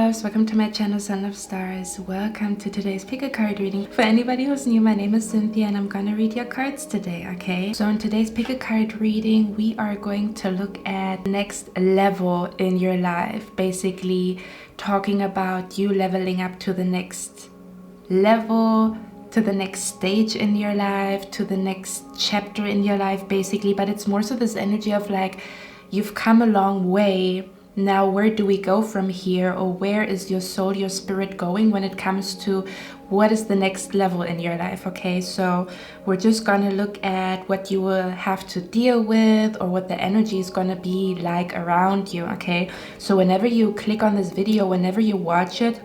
loves, welcome to my channel Sun of Stars. Welcome to today's pick a card reading. For anybody who's new, my name is Cynthia and I'm gonna read your cards today, okay? So in today's pick a card reading, we are going to look at next level in your life, basically talking about you leveling up to the next level, to the next stage in your life, to the next chapter in your life, basically. But it's more so this energy of like, you've come a long way. Now, where do we go from here? Or where is your soul, your spirit going when it comes to what is the next level in your life? Okay, so we're just gonna look at what you will have to deal with or what the energy is gonna be like around you, okay? So whenever you click on this video, whenever you watch it,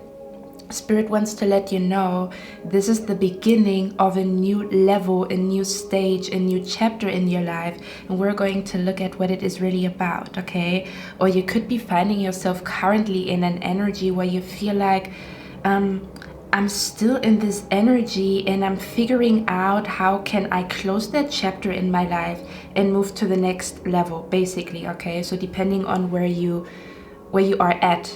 Spirit wants to let you know this is the beginning of a new level, a new stage, a new chapter in your life, and we're going to look at what it is really about, okay? Or you could be finding yourself currently in an energy where you feel like I'm still in this energy and I'm figuring out how can I close that chapter in my life and move to the next level, basically, okay? So depending on where you are at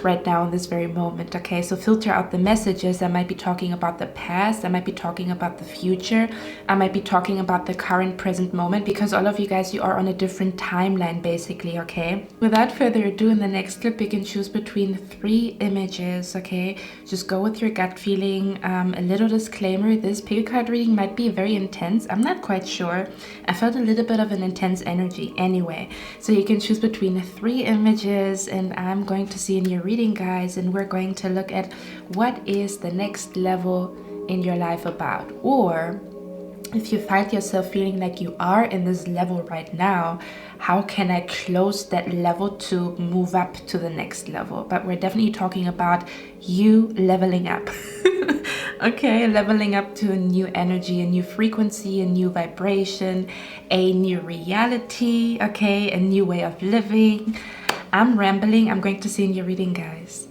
right now in this very moment, okay? So filter out the messages. I might be talking about the past, I might be talking about the future, I might be talking about the current present moment, because all of you guys, you are on a different timeline, basically, okay? Without further ado, in the next clip you can choose between 3 images, okay? Just go with your gut feeling. A little disclaimer, this pick a card reading might be very intense. I'm not quite sure. I felt a little bit of an intense energy anyway. So you can choose between 3 images and I'm going to see in your reading, guys, and we're going to look at what is the next level in your life about. Or if you find yourself feeling like you are in this level right now, how can I close that level to move up to the next level? But we're definitely talking about you leveling up. Okay, leveling up to a new energy, a new frequency, a new vibration, a new reality, okay, a new way of living. I'm rambling. I'm going to see in your reading, guys.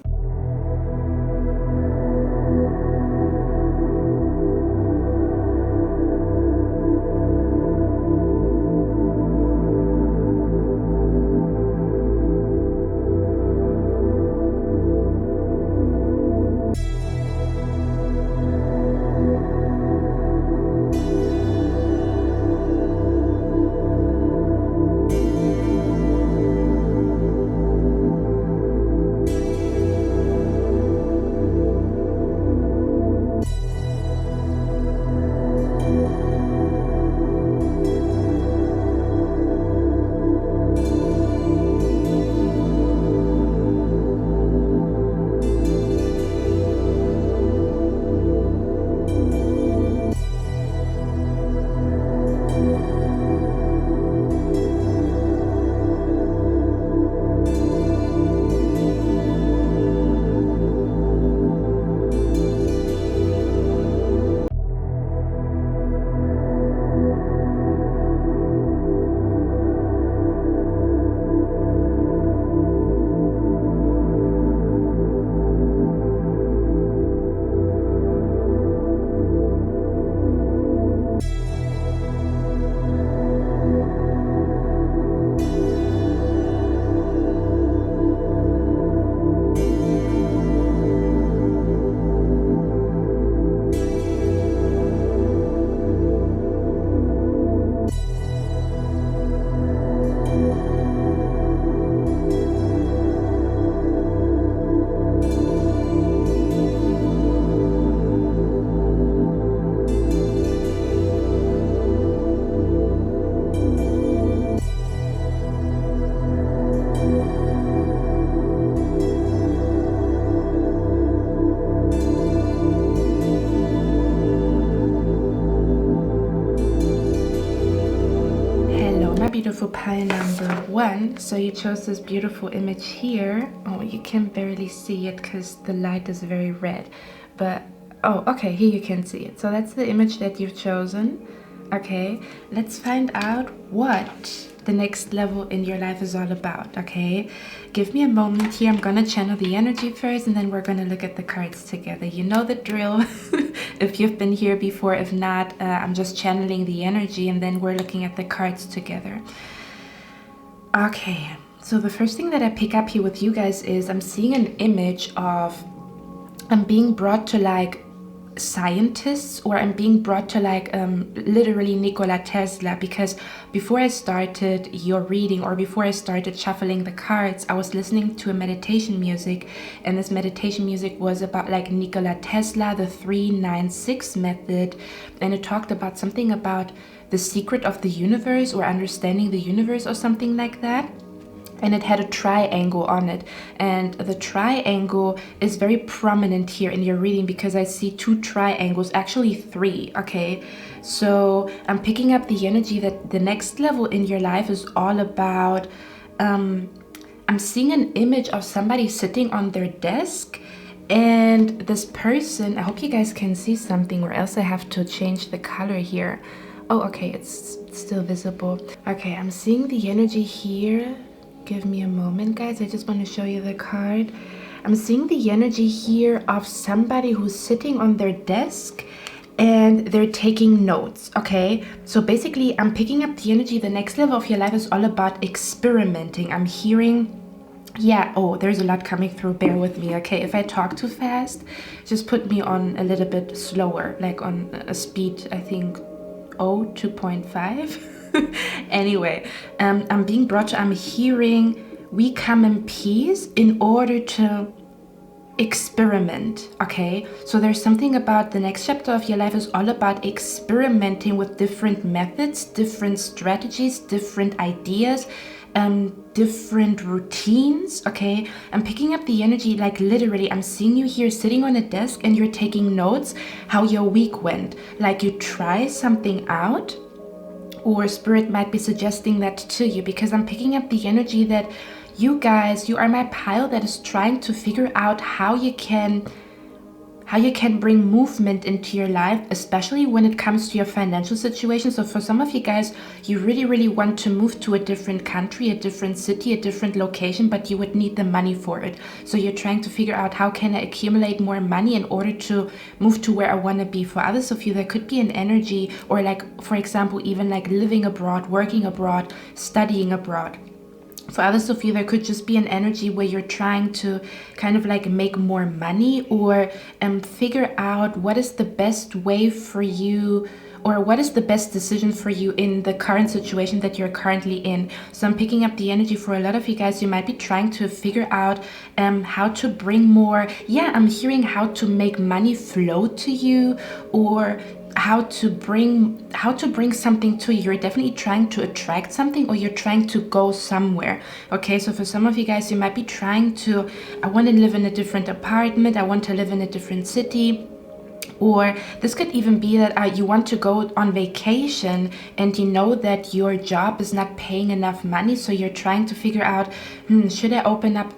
Beautiful pile number 1. So you chose this beautiful image here. Oh, you can barely see it because the light is very red, but oh, okay, here you can see it. So that's the image that you've chosen. Okay, let's find out what the next level in your life is all about, okay? Give me a moment here. I'm gonna channel the energy first and then we're gonna look at the cards together. You know the drill. If you've been here before, if not, I'm just channeling the energy and then we're looking at the cards together. Okay, So the first thing that I pick up here with you guys is I'm seeing an image of I'm being brought to like scientists, or I'm being brought to like literally Nikola Tesla, because before I started your reading, or before I started shuffling the cards, I was listening to a meditation music, and this meditation music was about like Nikola Tesla, the 396 method, and it talked about something about the secret of the universe, or understanding the universe, or something like that. And it had a triangle on it, and the triangle is very prominent here in your reading because I see 2 triangles, actually 3. Okay, so I'm picking up the energy that the next level in your life is all about I'm seeing an image of somebody sitting on their desk, and this person, I hope you guys can see something, or else I have to change the color here. Oh, okay, it's still visible. Okay, I'm seeing the energy here. Give me a moment, guys. I just want to show you the card. I'm seeing the energy here of somebody who's sitting on their desk and they're taking notes. Okay, so basically I'm picking up the energy. The next level of your life is all about experimenting. I'm hearing, yeah, oh, there's a lot coming through. Bear with me, okay? If I talk too fast, just put me on a little bit slower, like on a speed, I think, 2.5. Anyway, I'm being brought to, I'm hearing, we come in peace in order to experiment. Okay, so there's something about the next chapter of your life is all about experimenting with different methods, different strategies, different ideas, different routines. Okay, I'm picking up the energy, like literally I'm seeing you here sitting on a desk and you're taking notes how your week went, like you try something out, or spirit might be suggesting that to you, because I'm picking up the energy that you guys, you are my pile that is trying to figure out how you can bring movement into your life, especially when it comes to your financial situation. So for some of you guys, you really want to move to a different country, a different city, a different location, but you would need the money for it. So you're trying to figure out, how can I accumulate more money in order to move to where I want to be. For others of you, there could be an energy, or like, for example, even like living abroad, working abroad, studying abroad. For others of you, there could just be an energy where you're trying to kind of like make more money, or figure out what is the best way for you, or what is the best decision for you in the current situation that you're currently in. So I'm picking up the energy for a lot of you guys. You might be trying to figure out how to bring more, I'm hearing how to make money flow to you, or how to bring something to you. You're definitely trying to attract something, or you're trying to go somewhere. Okay, so for some of you guys, you might be trying to, I want to live in a different apartment, I want to live in a different city. Or this could even be that you want to go on vacation and you know that your job is not paying enough money, so you're trying to figure out, should I open up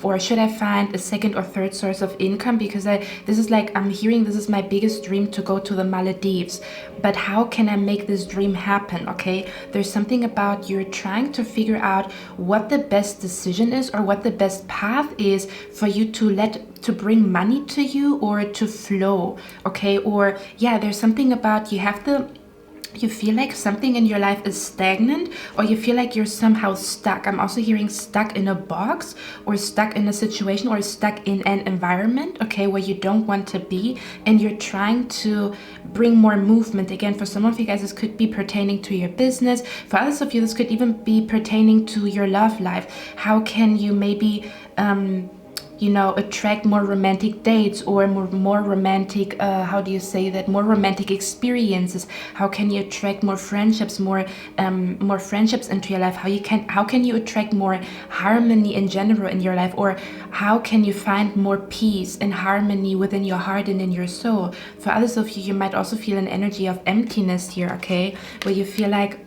or should I find a second or third source of income, because this is like, I'm hearing this is my biggest dream, to go to the Maldives, but how can I make this dream happen? Okay, there's something about you're trying to figure out what the best decision is, or what the best path is for you to bring money to you, or to flow. Okay, or there's something about you feel like something in your life is stagnant, or you feel like you're somehow stuck. I'm also hearing stuck in a box, or stuck in a situation, or stuck in an environment, okay, where you don't want to be, and you're trying to bring more movement. Again, for some of you guys, this could be pertaining to your business. For others of you, this could even be pertaining to your love life. How can you maybe attract more romantic dates, or more romantic, more romantic experiences? How can you attract more friendships, more friendships into your life? How can you attract more harmony in general in your life? Or how can you find more peace and harmony within your heart and in your soul? For others of you, you might also feel an energy of emptiness here, okay, where you feel like,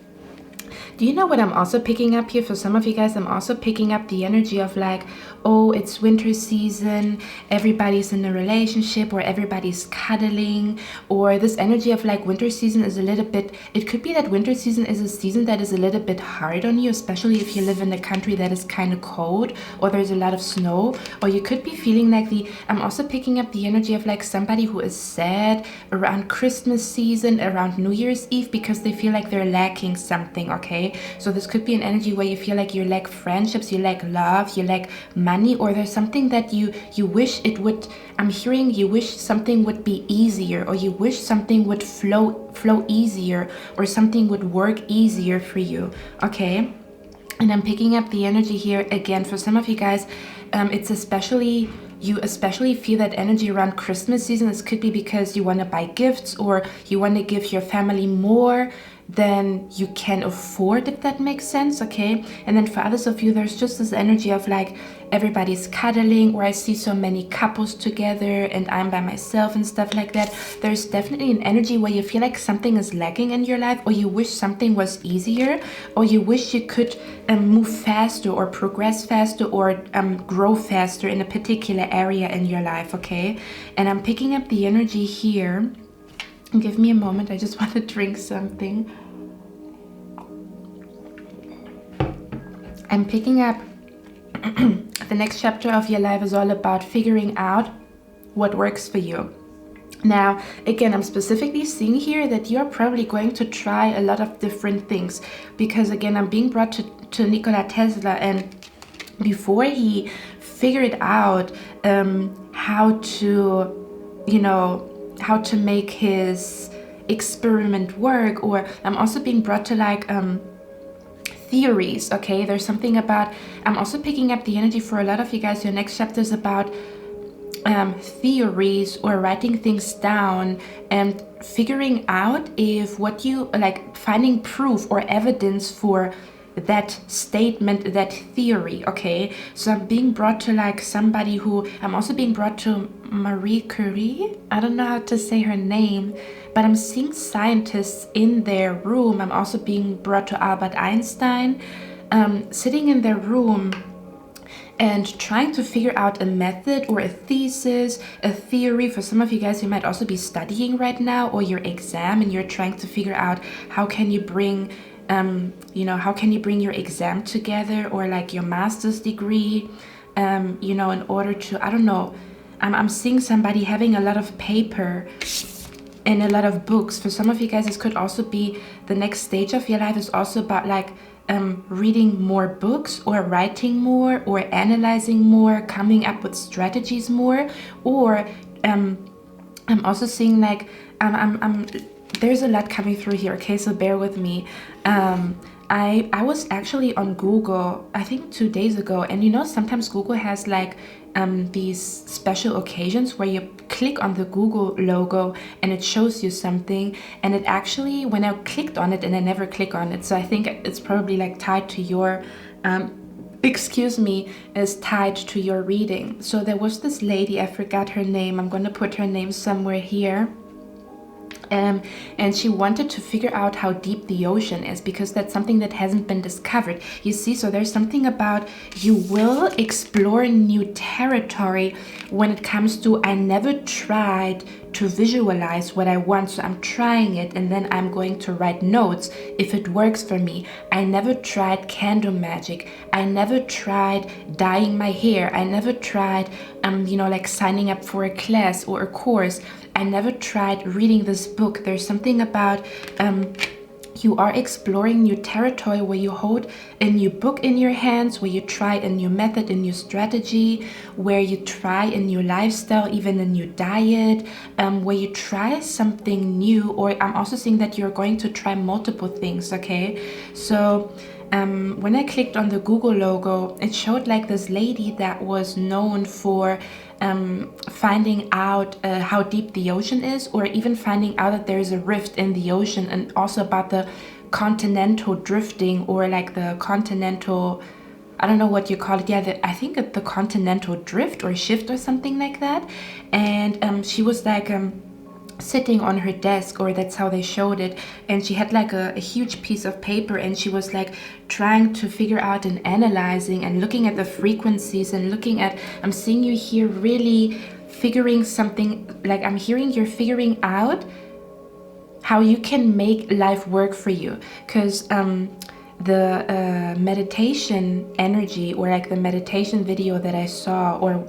do you know what I'm also picking up here? For some of you guys, I'm also picking up the energy of like, oh, it's winter season, everybody's in a relationship, or everybody's cuddling, or this energy of like winter season is a little bit, it could be that winter season is a season that is a little bit hard on you, especially if you live in a country that is kind of cold, or there's a lot of snow. Or you could be feeling like I'm also picking up the energy of like somebody who is sad around Christmas season, around New Year's Eve, because they feel like they're lacking something, okay? okay? So this could be an energy where you feel like you lack friendships, you lack love, you lack money, or there's something that you wish it would, I'm hearing you wish something would be easier, or you wish something would flow easier, or something would work easier for you, okay? And I'm picking up the energy here again. For some of you guys, it's especially, you especially feel that energy around Christmas season. This could be because you want to buy gifts, or you want to give your family more than you can afford, if that makes sense, okay? And then for others of you, there's just this energy of like everybody's cuddling, or I see so many couples together and I'm by myself and stuff like that. There's definitely an energy where you feel like something is lacking in your life, or you wish something was easier, or you wish you could move faster, or progress faster, or grow faster in a particular area in your life, okay? And I'm picking up the energy here. Give me a moment, I just want to drink something. I'm picking up the next chapter of your life is all about figuring out what works for you. Now, again, I'm specifically seeing here that you're probably going to try a lot of different things, because again, I'm being brought to Nikola Tesla, and before he figured out how to make his experiment work, or I'm also being brought to like theories, okay? There's something about, I'm also picking up the energy for a lot of you guys. Your next chapter is about theories, or writing things down and figuring out if what you like, finding proof or evidence for that statement, that theory, okay? So I'm being brought to like somebody who, I'm also being brought to Marie Curie. I don't know how to say her name, but I'm seeing scientists in their room. I'm also being brought to Albert Einstein, sitting in their room and trying to figure out a method or a thesis, a theory. For some of you guys, you might also be studying right now, or your exam, and you're trying to figure out how can you bring how can you bring your exam together, or like your master's degree, in order to, I don't know, I'm seeing somebody having a lot of paper and a lot of books. For some of you guys, this could also be the next stage of your life is also about like reading more books, or writing more, or analyzing more, coming up with strategies more, or I'm also seeing like there's a lot coming through here, okay? So bear with me. I was actually on Google, I think 2 days ago, and sometimes Google has like these special occasions where you click on the Google logo and it shows you something, and it actually, when I clicked on it, and I never click on it, so I think it's probably like tied to your is tied to your reading. So there was this lady, I forgot her name, I'm gonna put her name somewhere here. And she wanted to figure out how deep the ocean is, because that's something that hasn't been discovered. You see, so there's something about you will explore new territory when it comes to, I never tried to visualize what I want, so I'm trying it, and then I'm going to write notes if it works for me. I never tried candle magic. I never tried dyeing my hair. I never tried like signing up for a class or a course. I never tried reading this book. There's something about you are exploring new territory where you hold a new book in your hands, where you try a new method, a new strategy, where you try a new lifestyle, even a new diet, where you try something new. Or I'm also seeing that you're going to try multiple things, okay? So when I clicked on the Google logo, it showed like this lady that was known for finding out how deep the ocean is, or even finding out that there is a rift in the ocean, and also about the continental drifting, or like the continental, I don't know what you call it. Yeah, I think the continental drift or shift or something like that. And she was like sitting on her desk, or that's how they showed it, and she had like a huge piece of paper, and she was like trying to figure out and analyzing and looking at the frequencies, and looking at, I'm seeing you here really figuring something, like I'm hearing you're figuring out how you can make life work for you, because the meditation energy, or like the meditation video that I saw, or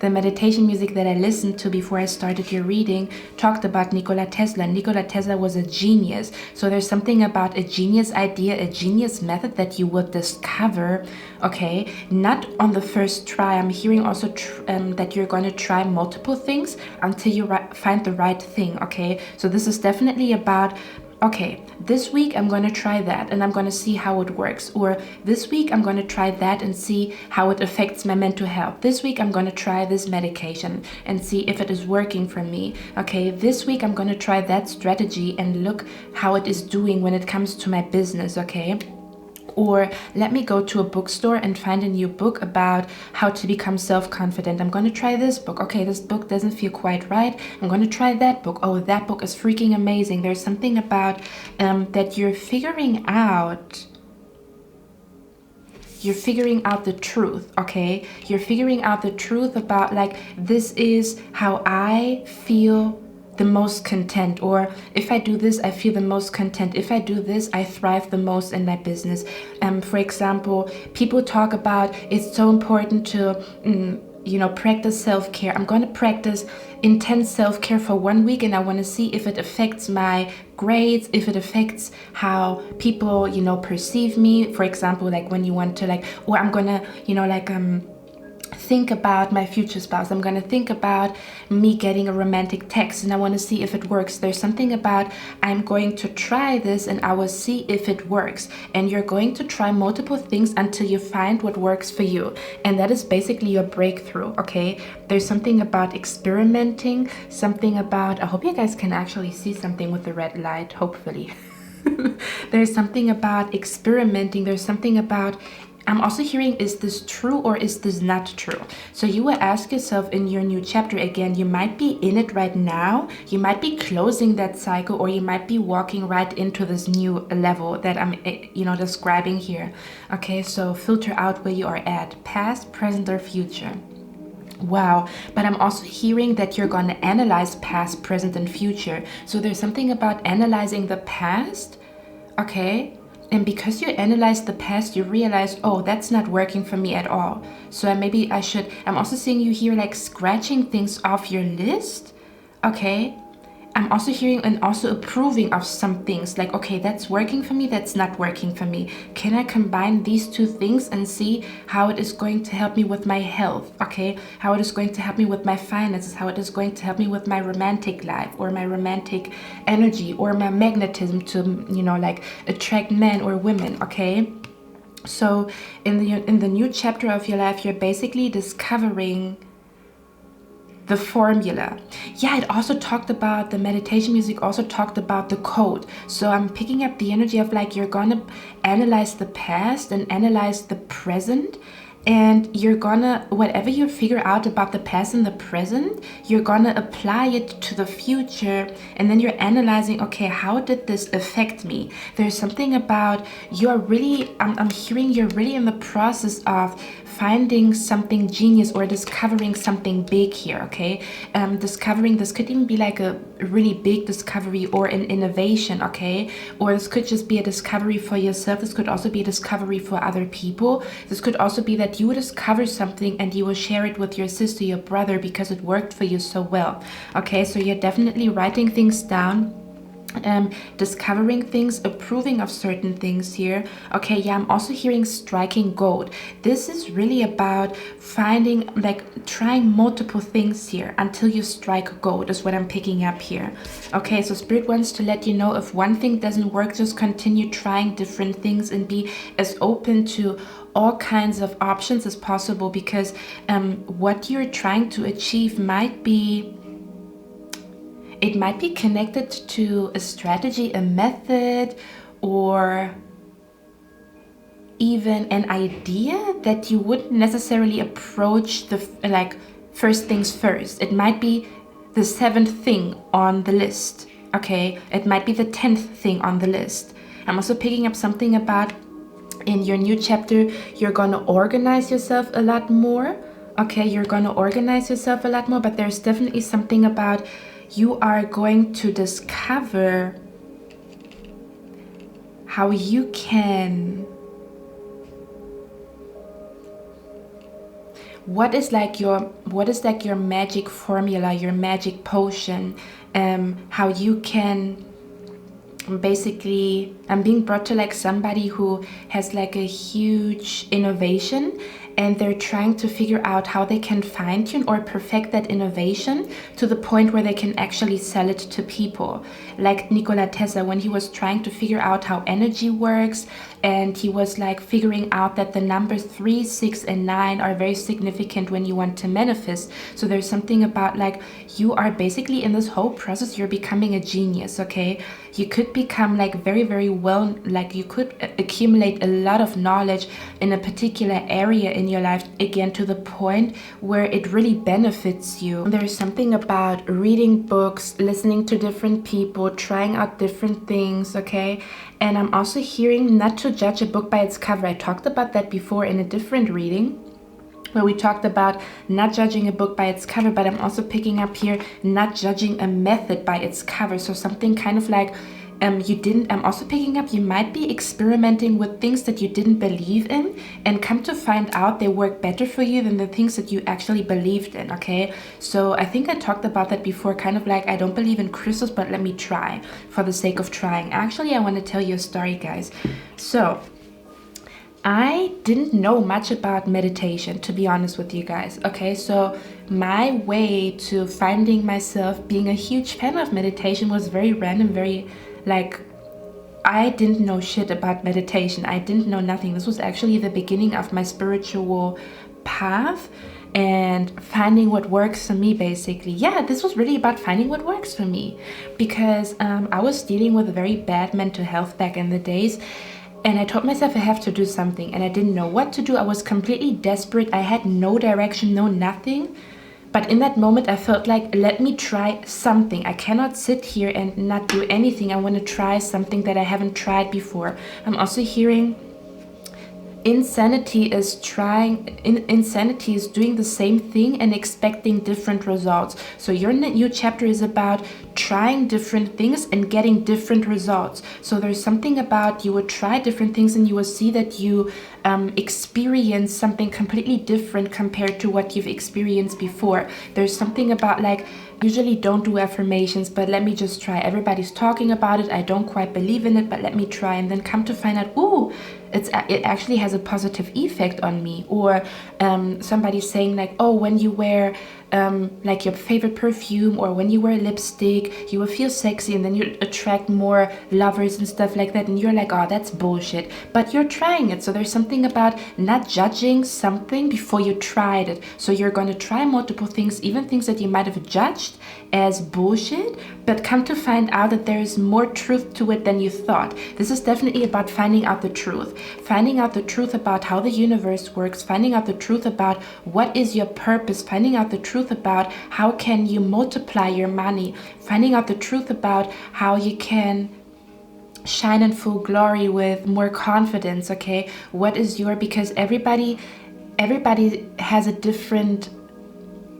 the meditation music that I listened to before I started your reading, talked about Nikola Tesla. Nikola Tesla was a genius. So there's something about a genius idea, a genius method that you will discover, okay, not on the first try. I'm hearing also that you're going to try multiple things until you find the right thing, okay? So this is definitely about, okay, this week I'm going to try that and I'm going to see how it works. Or this week I'm going to try that and see how it affects my mental health. This week I'm going to try this medication and see if it is working for me. Okay, this week I'm going to try that strategy and look how it is doing when it comes to my business, okay? Or let me go to a bookstore and find a new book about how to become self-confident. I'm going to try this book. Okay, this book doesn't feel quite right. I'm going to try that book. Oh, that book is freaking amazing. There's something about that you're figuring out. You're figuring out the truth, okay? You're figuring out the truth about, like, this is how I feel the most content, or if I do this I feel the most content, if I do this I thrive the most in my business. For example, people talk about it's so important to practice self-care. I'm going to practice intense self-care for 1 week, and I want to see if it affects my grades, if it affects how people perceive me. For example, like when you want to, like, or I'm gonna think about my future spouse. I'm going to think about me getting a romantic text, and I want to see if it works. There's something about, I'm going to try this and I will see if it works. And you're going to try multiple things until you find what works for you. And that is basically your breakthrough, okay? There's something about experimenting, something about, I hope you guys can actually see something with the red light, hopefully. There's something about experimenting. There's something about, I'm also hearing, is this true or is this not true? So you will ask yourself in your new chapter again, you might be in it right now, you might be closing that cycle, or you might be walking right into this new level that I'm describing here. Okay, so filter out where you are at, past, present, or future. Wow, but I'm also hearing that you're going to analyze past, present, and future. So there's something about analyzing the past, okay? And because you analyze the past, you realize, oh, that's not working for me at all. So maybe I should, I'm also seeing you here like scratching things off your list, okay? I'm also hearing and also approving of some things, like, okay, that's working for me, that's not working for me. Can I combine these two things and see how it is going to help me with my health, okay? How it is going to help me with my finances, how it is going to help me with my romantic life, or my romantic energy, or my magnetism to, like, attract men or women, okay? So in the new chapter of your life, you're basically discovering the formula. Yeah, it also talked about, the meditation music also talked about the code. So I'm picking up the energy of, like, you're gonna analyze the past and analyze the present, and you're gonna, whatever you figure out about the past and the present, you're gonna apply it to the future, and then you're analyzing, okay, how did this affect me? There's something about, you're really, I'm hearing you're really in the process of finding something genius or discovering something big here, okay? Discovering, this could even be like a really big discovery or an innovation, okay? Or this could just be a discovery for yourself. This could also be a discovery for other people. This could also be that you discover something and you will share it with your sister, your brother, because it worked for you so well, okay? So you're definitely writing things down, discovering things, approving of certain things here. Okay, yeah, I'm also hearing striking gold. This is really about finding, like, trying multiple things here until you strike gold is what I'm picking up here. Okay, so Spirit wants to let you know, if one thing doesn't work, just continue trying different things and be as open to all kinds of options as possible, because what you're trying to achieve might be, it might be connected to a strategy, a method, or even an idea that you wouldn't necessarily approach the, like, first things first. It might be the 7th thing on the list, okay? It might be the 10th thing on the list. I'm also picking up something about, in your new chapter, you're gonna organize yourself a lot more, okay? You're gonna organize yourself a lot more, but there's definitely something about, you are going to discover how you can, what is like your magic formula, your magic potion, how you can basically, I'm being brought to like somebody who has like a huge innovation, and they're trying to figure out how they can fine-tune or perfect that innovation to the point where they can actually sell it to people. Like Nikola Tesla, when he was trying to figure out how energy works, and he was like figuring out that the numbers 3, 6, and 9 are very significant when you want to manifest. So there's something about like, you are basically in this whole process, you're becoming a genius, okay? You could become like very, very well, like you could accumulate a lot of knowledge in a particular area in your life, again, to the point where it really benefits you. There's something about reading books, listening to different people, trying out different things, okay? And I'm also hearing not to judge a book by its cover. I talked about that before in a different reading, where we talked about not judging a book by its cover, but I'm also picking up here not judging a method by its cover. So something kind of like, I'm also picking up, you might be experimenting with things that you didn't believe in, and come to find out they work better for you than the things that you actually believed in, okay? So I think I talked about that before, kind of like, I don't believe in crystals, but let me try for the sake of trying. Actually, I want to tell you a story, guys. So I didn't know much about meditation, to be honest with you guys, okay? So my way to finding myself being a huge fan of meditation was very random, very like, I didn't know shit about meditation. I didn't know nothing. This was actually the beginning of my spiritual path and finding what works for me, basically. Yeah, this was really about finding what works for me, because I was dealing with very bad mental health back in the days. And I told myself I have to do something, and I didn't know what to do. I was completely desperate. I had no direction, no nothing. But in that moment, I felt like, let me try something. I cannot sit here and not do anything. I want to try something that I haven't tried before. I'm also hearing insanity is doing the same thing and expecting different results. So your new chapter is about trying different things and getting different results. So there's something about, you would try different things and you will see that you experience something completely different compared to what you've experienced before. There's something about like, usually don't do affirmations, but let me just try. Everybody's talking about it. I don't quite believe in it, but let me try, and then come to find out, ooh, it actually has a positive effect on me. Or somebody's saying like, oh, when you wear like your favorite perfume, or when you wear lipstick, you will feel sexy, and then you attract more lovers and stuff like that. And you're like, oh, that's bullshit, but you're trying it. So there's something about not judging something before you tried it. So you're going to try multiple things, even things that you might have judged as bullshit, but come to find out that there is more truth to it than you thought. This is definitely about finding out the truth. Finding out the truth about how the universe works, finding out the truth about what is your purpose, finding out the truth about how can you multiply your money, finding out the truth about how you can shine in full glory with more confidence, okay? What is your, because everybody has a different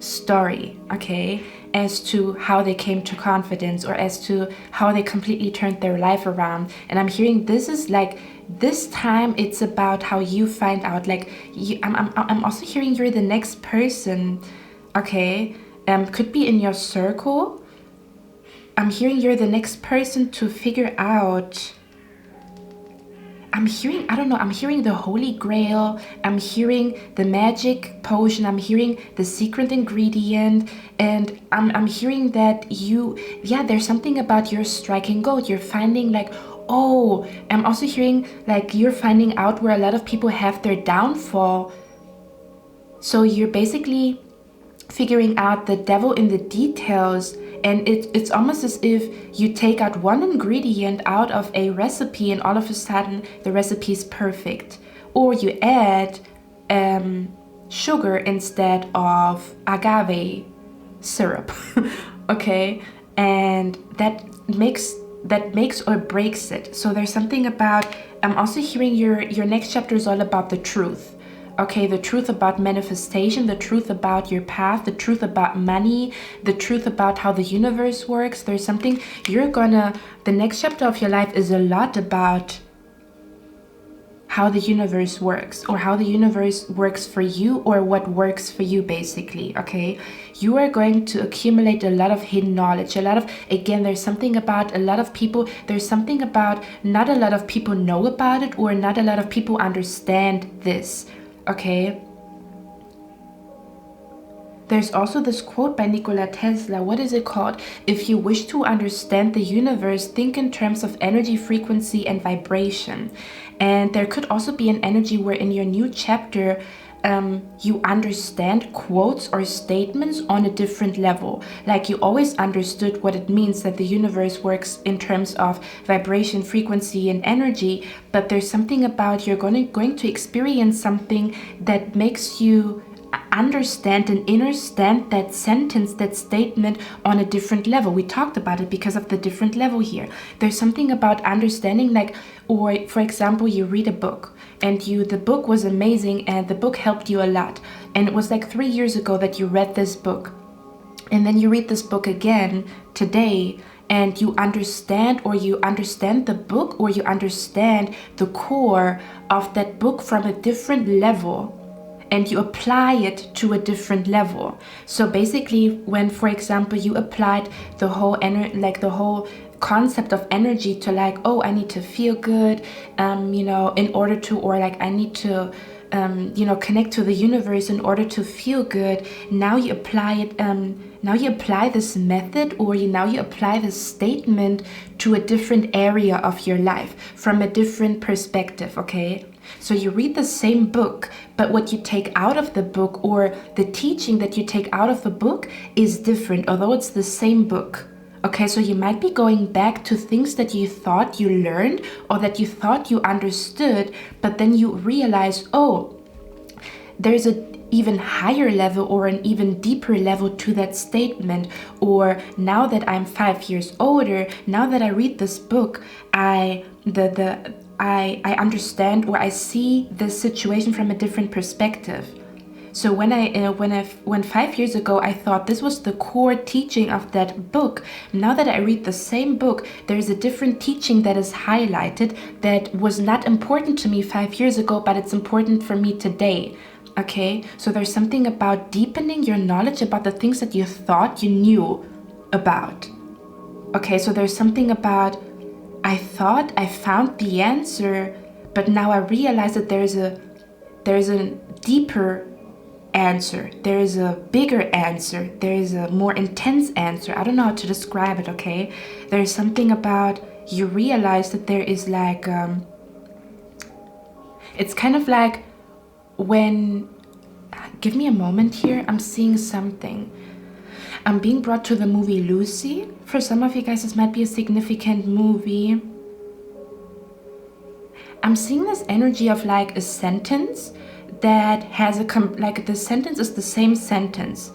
story, okay, as to how they came to confidence, or as to how they completely turned their life around. And I'm hearing this is like, this time it's about how you find out, like, I'm also hearing you're the next person, okay, could be in your circle. I'm hearing you're the next person to figure out. I'm hearing, I don't know, I'm hearing the Holy Grail, I'm hearing the magic potion, I'm hearing the secret ingredient, and I'm hearing that there's something about your striking gold. You're finding like, oh, I'm also hearing like you're finding out where a lot of people have their downfall. So you're basically figuring out the devil in the details. And it's almost as if you take out one ingredient out of a recipe and all of a sudden the recipe is perfect. Or you add sugar instead of agave syrup, okay? And that makes or breaks it. So there's something about, I'm also hearing your next chapter is all about the truth. Okay, the truth about manifestation, the truth about your path, the truth about money, the truth about how the universe works. There's something the next chapter of your life is a lot about how the universe works, or how the universe works for you, or what works for you basically, okay? You are going to accumulate a lot of hidden knowledge, again, there's something about a lot of people, there's something about not a lot of people know about it, or not a lot of people understand this, okay? There's also this quote by Nikola Tesla. What is it called? If you wish to understand the universe, think in terms of energy, frequency, and vibration. And there could also be an energy where in your new chapter, you understand quotes or statements on a different level. Like you always understood what it means that the universe works in terms of vibration, frequency, and energy. But there's something about you're going to experience something that makes you understand and understand that sentence, that statement on a different level. We talked about it because of the different level here. There's something about understanding, like, or for example, you read a book and the book was amazing and the book helped you a lot. And it was like 3 years ago that you read this book. And then you read this book again today and you understand the book, or you understand the core of that book from a different level, and you apply it to a different level. So basically, when, for example, you applied the whole the whole concept of energy to like, oh, I need to feel good, in order to, or like I need to, connect to the universe in order to feel good. Now you apply it. Now you apply this method, or now you apply this statement to a different area of your life from a different perspective. Okay. So you read the same book, but what you take out of the book, or the teaching that you take out of the book, is different, although it's the same book. Okay, so you might be going back to things that you thought you learned or that you thought you understood, but then you realize, oh, there's an even higher level or an even deeper level to that statement. Or now that I'm 5 years older, now that I read this book, I understand, or I see the situation from a different perspective. So when 5 years ago I thought this was the core teaching of that book, now that I read the same book, there is a different teaching that is highlighted that was not important to me 5 years ago, but it's important for me today. Okay, so there's something about deepening your knowledge about the things that you thought you knew about. Okay, so there's something about, I thought I found the answer, but now I realize that there's a deeper answer, there is a bigger answer, there is a more intense answer. I don't know how to describe it, okay? There's something about, you realize that there is like, it's kind of like when, give me a moment here, I'm seeing something. I'm being brought to the movie Lucy. For some of you guys, this might be a significant movie. I'm seeing this energy of like a sentence that has like the sentence is the same sentence.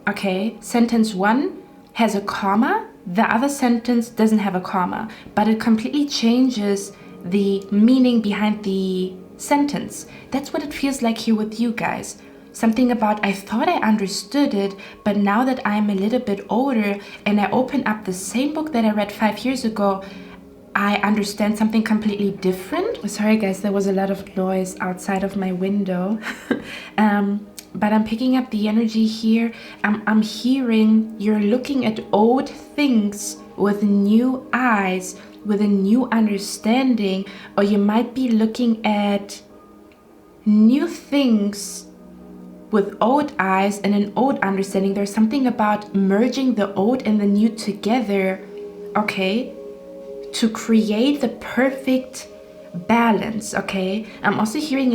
Okay, sentence 1 has a comma, the other sentence doesn't have a comma, but it completely changes the meaning behind the sentence. That's what it feels like here with you guys. Something about, I thought I understood it, but now that I'm a little bit older and I open up the same book that I read 5 years ago, I understand something completely different. Sorry guys, there was a lot of noise outside of my window. But I'm picking up the energy here. I'm hearing you're looking at old things with new eyes, with a new understanding, or you might be looking at new things with old eyes and an old understanding. There's something about merging the old and the new together, okay, to create the perfect balance, okay? I'm also hearing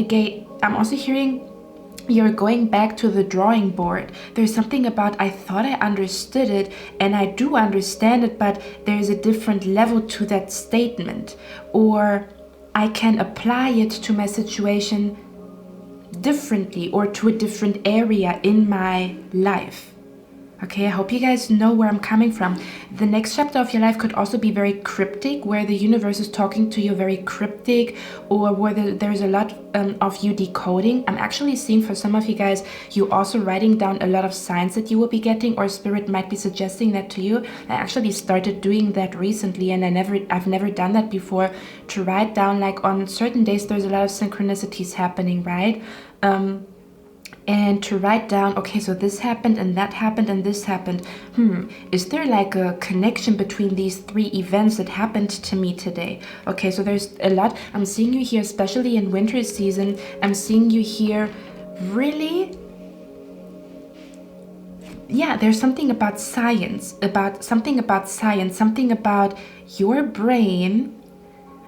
you're going back to the drawing board. There's something about, I thought I understood it, and I do understand it, but there's a different level to that statement, or I can apply it to my situation differently, or to a different area in my life. Okay, I hope you guys know where I'm coming from. The next chapter of your life could also be very cryptic, where the universe is talking to you very cryptic, or where there's a lot of you decoding. I'm actually seeing for some of you guys, you also writing down a lot of signs that you will be getting, or spirit might be suggesting that to you. I actually started doing that recently, and I've never done that before, to write down like on certain days there's a lot of synchronicities happening, right? And to write down, okay, so this happened and that happened and this happened. Is there like a connection between these 3 events that happened to me today? Okay, so there's a lot. I'm seeing you here, especially in winter season. I'm seeing you here really. Yeah, there's something about science, something about your brain.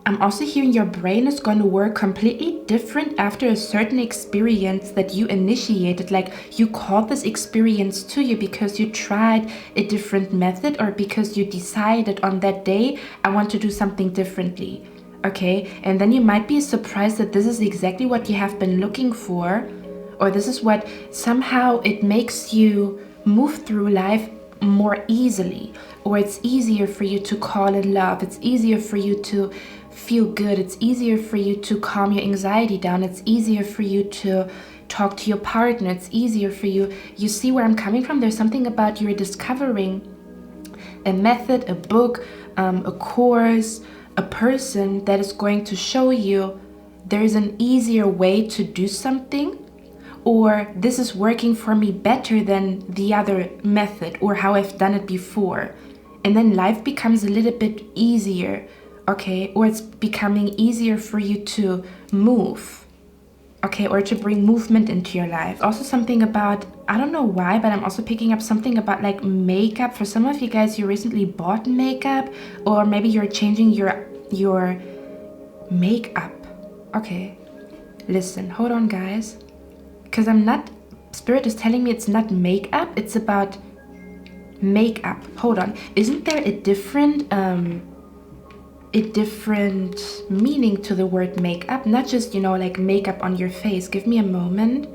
I'm also hearing your brain is going to work completely different after a certain experience that you initiated. Like you called this experience to you because you tried a different method, or because you decided on that day, I want to do something differently. Okay, and then you might be surprised that this is exactly what you have been looking for, or this is what somehow it makes you move through life more easily, or it's easier for you to call it love. It's easier for you to feel good. It's easier for you to calm your anxiety down. It's easier for you to talk to your partner. It's easier for you. You see where I'm coming from? There's something about you're discovering a method, a book, a course, a person that is going to show you there's an easier way to do something, or this is working for me better than the other method or how I've done it before. And then life becomes a little bit easier. Okay, or it's becoming easier for you to move, okay, or to bring movement into your life. Also something about, I don't know why, but I'm also picking up something about like makeup. For some of you guys, you recently bought makeup, or maybe you're changing your makeup. Okay, listen, hold on guys, because Spirit is telling me it's not makeup, it's about makeup. Hold on, isn't there a different meaning to the word makeup? Not just, like makeup on your face. Give me a moment.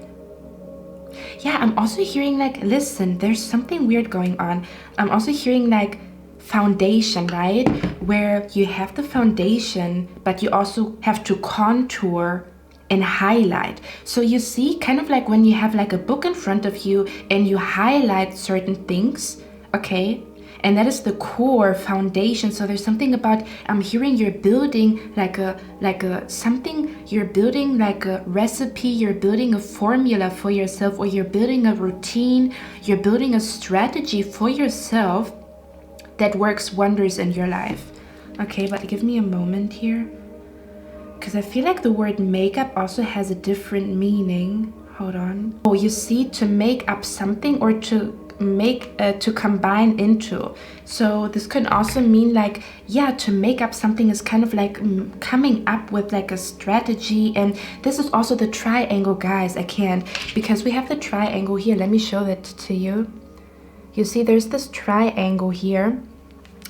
Yeah, I'm also hearing like, listen, there's something weird going on. I'm also hearing like foundation, right? Where you have the foundation, but you also have to contour and highlight. So you see, kind of like when you have like a book in front of you and you highlight certain things, okay? And that is the core foundation. So there's something about, I'm hearing you're building you're building like a recipe, you're building a formula for yourself, or you're building a routine, you're building a strategy for yourself that works wonders in your life. Okay, but give me a moment here, because I feel like the word makeup also has a different meaning. Hold on. Oh, you see, to make up something, or to combine into. So this could also mean like, yeah, to make up something is kind of like coming up with like a strategy. And this is also the triangle, guys. I can't, because we have the triangle here. Let me show that to you. You see, there's this triangle here.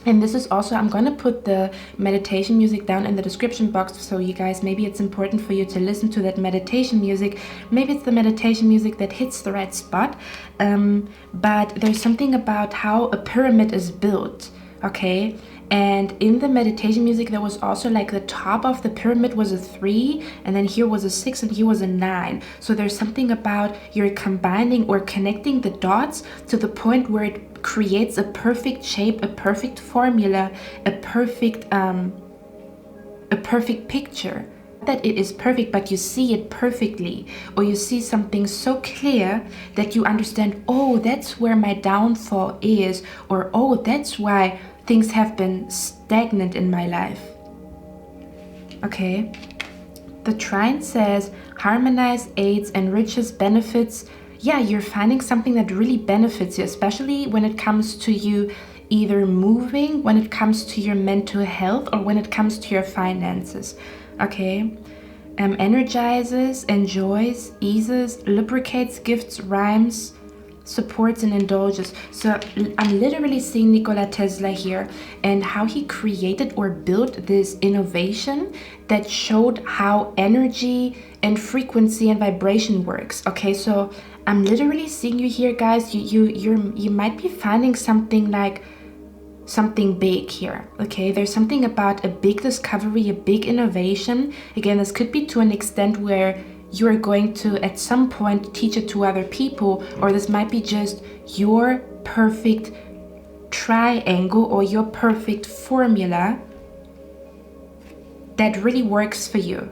And this is also, I'm going to put the meditation music down in the description box. So you guys, maybe it's important for you to listen to that meditation music. Maybe it's the meditation music that hits the right spot. But there's something about how a pyramid is built, okay? And in the meditation music, there was also like the top of the pyramid was a 3, and then here was a 6, and here was a 9. So there's something about you're combining or connecting the dots to the point where it creates a perfect shape, a perfect formula, a perfect picture. That it is perfect, but you see it perfectly, or you see something so clear that you understand, oh, that's where my downfall is, or oh, that's why things have been stagnant in my life. Okay, the trine says harmonize, aids, enriches, benefits. Yeah, you're finding something that really benefits you, especially when it comes to you either moving, when it comes to your mental health, or when it comes to your finances. Okay, energizes, enjoys, eases, lubricates, gifts, rhymes, supports and indulges. So I'm literally seeing Nikola Tesla here and how he created or built this innovation that showed how energy and frequency and vibration works. Okay, so I'm literally seeing you here, guys. You might be finding something like something big here. Okay, there's something about a big discovery, a big innovation. Again, this could be to an extent where you're going to at some point teach it to other people, or this might be just your perfect triangle or your perfect formula that really works for you.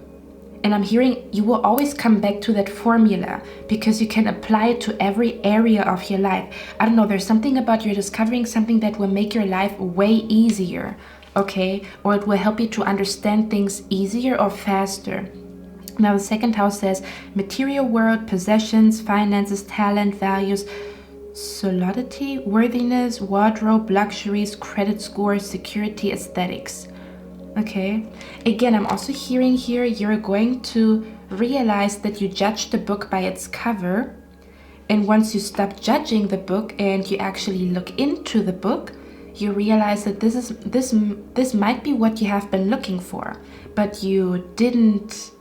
And I'm hearing you will always come back to that formula because you can apply it to every area of your life. I don't know, there's something about you're discovering something that will make your life way easier, okay? Or it will help you to understand things easier or faster. Now, the second house says material world, possessions, finances, talent, values, solidity, worthiness, wardrobe, luxuries, credit score, security, aesthetics. Okay, again, I'm also hearing here you're going to realize that you judge the book by its cover. And once you stop judging the book and you actually look into the book, you realize that this might be what you have been looking for, but you didn't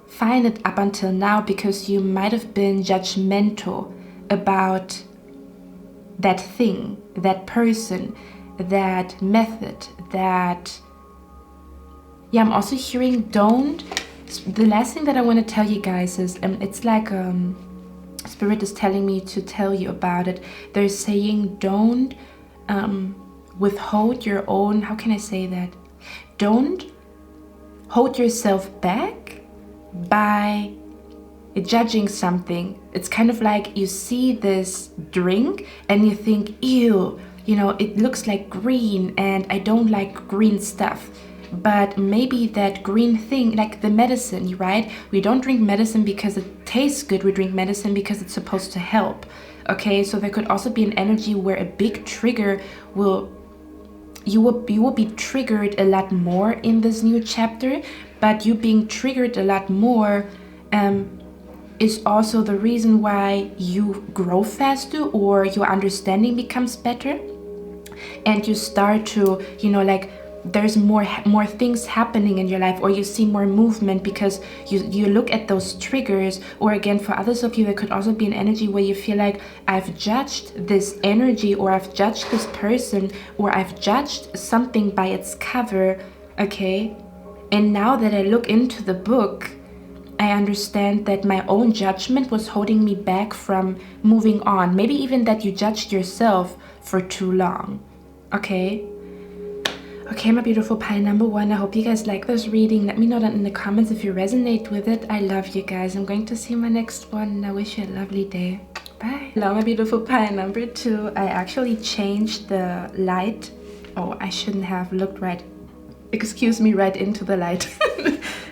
find it up until now because you might have been judgmental about that thing, that person, that method, that... Yeah, I'm also hearing don't... The last thing that I want to tell you guys is, it's like Spirit is telling me to tell you about it. They're saying don't withhold your own... How can I say that? Don't hold yourself back by judging something. It's kind of like you see this drink and you think, ew, you know, it looks like green and I don't like green stuff. But maybe that green thing, like the medicine, right? We don't drink medicine because it tastes good. We drink medicine because it's supposed to help. Okay, so there could also be an energy where a big trigger you will be triggered a lot more in this new chapter, but you being triggered a lot more is also the reason why you grow faster or your understanding becomes better, and you start to, you know, like there's more things happening in your life, or you see more movement because you look at those triggers. Or again, for others of you, there could also be an energy where you feel like I've judged this energy, or I've judged this person, or I've judged something by its cover. Okay, and now that I look into the book, I understand that my own judgment was holding me back from moving on. Maybe even that you judged yourself for too long. Okay, my beautiful pile number one. I hope you guys like this reading. Let me know that in the comments if you resonate with it. I love you guys. I'm going to see my next one. I wish you a lovely day. Bye. Hello, my beautiful pile number two. I actually changed the light. Oh, I shouldn't have looked right. Excuse me, right into the light.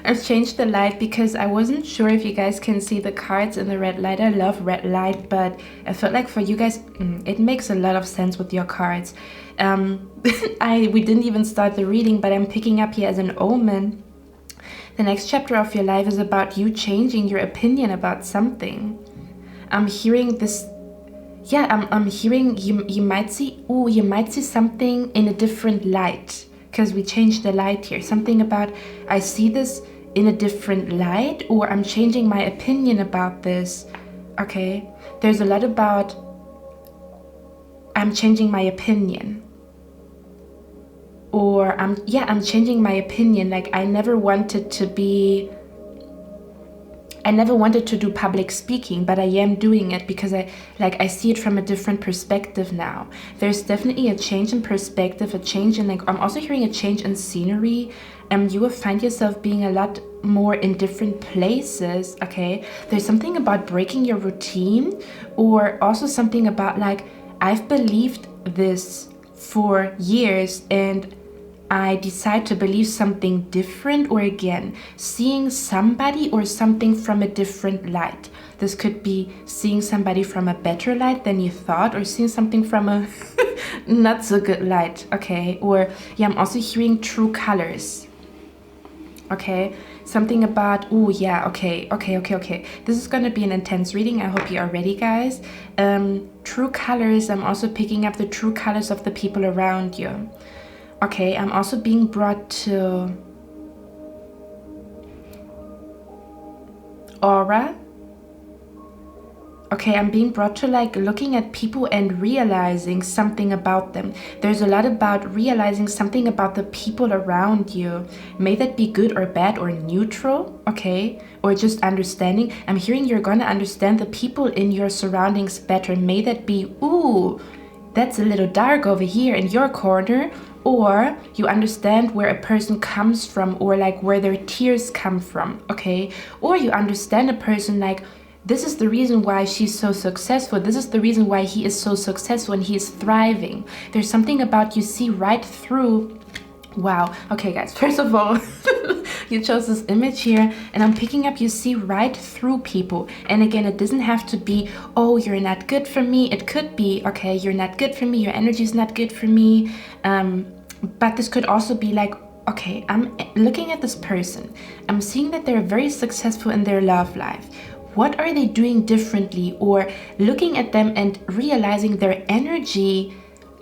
I've changed the light because I wasn't sure if you guys can see the cards in the red light. I love red light, but I felt like for you guys, it makes a lot of sense with your cards. We didn't even start the reading, but I'm picking up here as an omen. The next chapter of your life is about you changing your opinion about something. I'm hearing this. Yeah, I'm hearing you might see something in a different light, because we changed the light here. Something about I see this in a different light, or I'm changing my opinion about this. Okay, there's a lot about I'm changing my opinion, or I'm changing my opinion. Like I never wanted to do public speaking, but I am doing it because I see it from a different perspective now. There's definitely a change in perspective, a change in, like, I'm also hearing a change in scenery. You will find yourself being a lot more in different places. Okay, there's something about breaking your routine, or also something about like I've believed this for years and I decide to believe something different, or again, seeing somebody or something from a different light. This could be seeing somebody from a better light than you thought, or seeing something from a not so good light, okay? Or yeah, I'm also hearing true colors. Okay, something about, oh yeah, okay. This is gonna be an intense reading. I hope you are ready, guys. True colors, I'm also picking up the true colors of the people around you. Okay, I'm also being brought to aura. Okay, I'm being brought to like looking at people and realizing something about them. There's a lot about realizing something about the people around you. May that be good or bad or neutral, okay? Or just understanding. I'm hearing you're gonna understand the people in your surroundings better. May that be, ooh, that's a little dark over here in your corner. Or you understand where a person comes from, or like where their tears come from, okay? Or you understand a person like, this is the reason why she's so successful. This is the reason why he is so successful and he is thriving. There's something about you see right through. Wow. Okay, guys, first of all, you chose this image here and I'm picking up you see right through people. And again, it doesn't have to be, oh, you're not good for me. It could be, okay, you're not good for me. Your energy is not good for me. But this could also be like, okay, I'm looking at this person. I'm seeing that they're very successful in their love life. What are they doing differently? Or looking at them and realizing their energy,